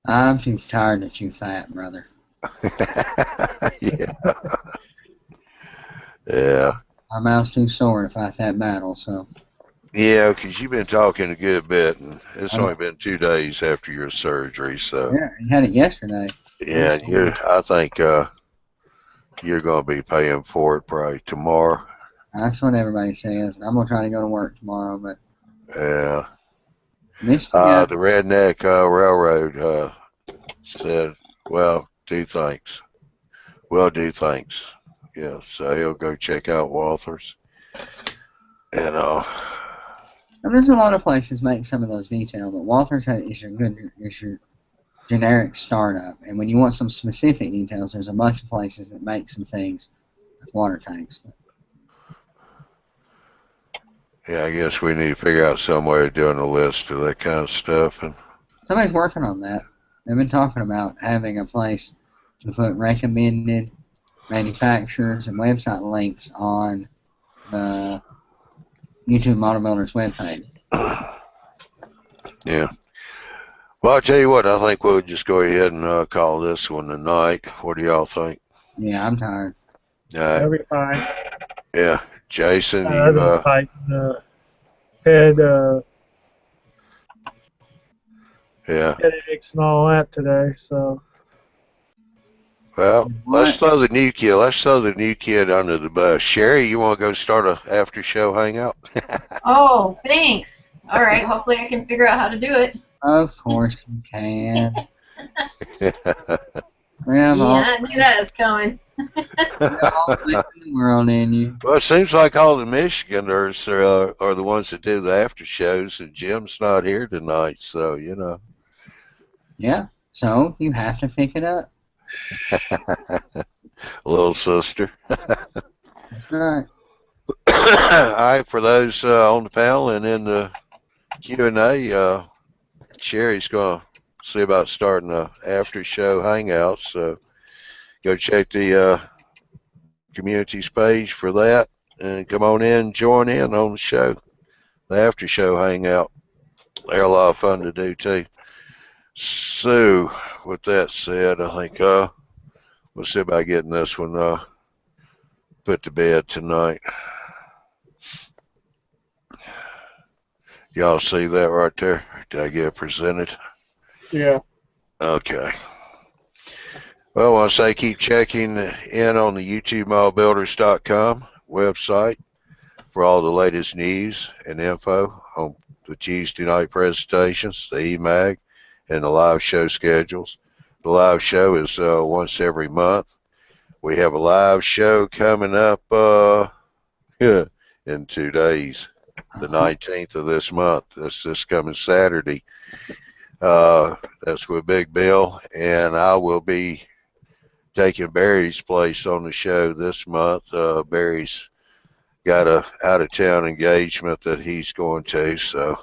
I'm too tired to chew fat, brother. Yeah. Yeah. My mouth's too sore to fight that battle, so. Yeah, because you've been talking a good bit, and it's only been 2 days after your surgery, so. Yeah, he had it yesterday. Yeah, I think you're going to be paying for it probably tomorrow. That's what everybody says. I'm gonna try to go to work tomorrow, but. Yeah. The Redneck Railroad said, well, do thanks. Well, do thanks. Yeah, so he'll go check out Walters. And there's a lot of places make some of those detail, but Walters is your generic startup. And when you want some specific details, there's a bunch of places that make some things with water tanks. Yeah, I guess we need to figure out some way of doing a list of that kind of stuff. And Somebody's working on that. They've been talking about having a place to put recommended manufacturers and website links on the YouTube Model Builders webpage. yeah. Well, I'll tell you what, I think we'll just go ahead and call this one tonight. What do y'all think? Yeah, I'm tired. That'll be fine. Yeah. Jason, I've been fighting headaches and all that today, so. well, let's throw the new kid under the bus. Sherry, you want to go start a after show hangout? Oh, thanks. All right. Hopefully I can figure out how to do it. Of course you can. Yeah, I knew that was coming. all the world in you. Well, it seems like all the Michiganders are the ones that do the after shows, and Jim's not here tonight, so you know. Yeah, so you have to pick it up. Little sister. That's right. All right, for those on the panel and in the Q&A, Sherry's going to see about starting a after show hangout, so go check the communities page for that, and come on in, join in on the show, the after show hangout. They're a lot of fun to do too. So, with that said, I think we'll see about getting this one put to bed tonight. Y'all see that right there? Did I get it presented? Yeah. Okay. Well, I want to say keep checking in on the YouTubeModelBuilders.com website for all the latest news and info on the Tuesday night presentations, the eMag, and the live show schedules. The live show is once every month. We have a live show coming up in 2 days, the 19th of this month. That's this coming Saturday. That's with Big Bill, and I will be taking Barry's place on the show this month. Barry's got a out-of-town engagement that he's going to, so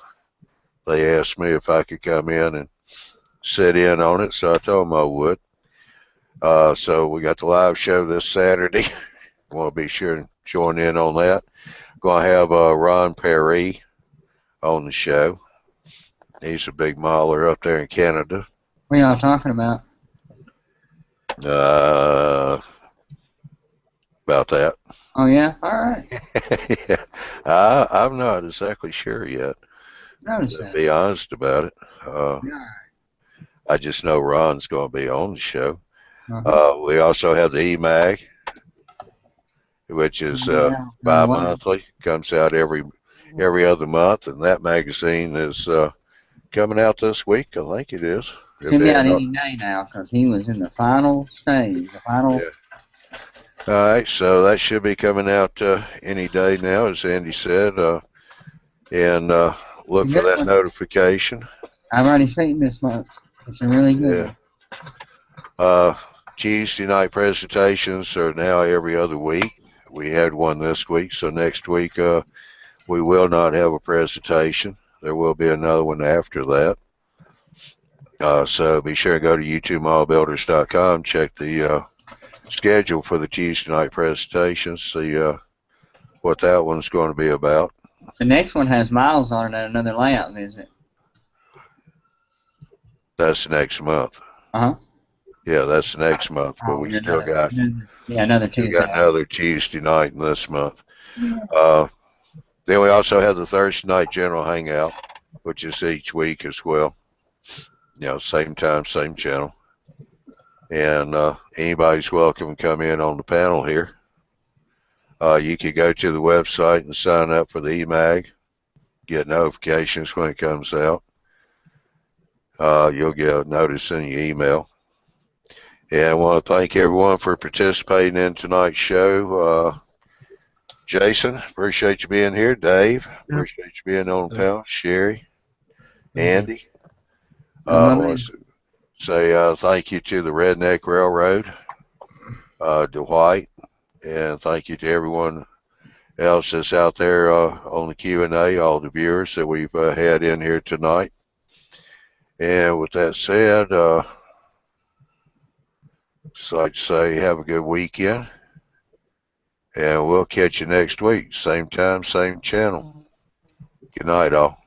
they asked me if I could come in and sit in on it, so I told them I would. So we got the live show this Saturday. Want to be sure to join in on that. Going to have Ron Perry on the show. He's a big miler up there in Canada. What are y'all talking about? About that. Oh, yeah? All right. Yeah. I'm not exactly sure yet, Notice to that. be honest about it. Yeah. I just know Ron's going to be on the show. We also have the eMag, which is bi-monthly, comes out every other month, and that magazine is coming out this week. I think it is. It's going to be out any day now because he was in the final stage. Yeah. All right, so that should be coming out any day now, as Andy said, and look for that notification. I've already seen this month. It's really good. Yeah. Tuesday night presentations are now every other week. We had one this week, so next week we will not have a presentation. There will be another one after that. So be sure to go to YouTubeModelBuilders.com, check the schedule for the Tuesday night presentations, see what that one's going to be about. The next one has Miles on it at another layout visit. That's next month. Uh-huh. Yeah, that's next month, but we still got another Tuesday. We got another Tuesday night in this month. Then we also have the Thursday night general hangout, which is each week as well. You know, same time, same channel. And anybody's welcome to come in on the panel here. You could go to the website and sign up for the eMag, get notifications when it comes out. You'll get a notice in your email. And I want to thank everyone for participating in tonight's show. Jason, appreciate you being here. Dave, appreciate you being on the panel. Sherry, Andy. Say thank you to the Redneck Railroad, Dwight, and thank you to everyone else that's out there on the Q&A, all the viewers that we've had in here tonight. And with that said, just like to say have a good weekend, and we'll catch you next week. Same time, same channel. Good night, all.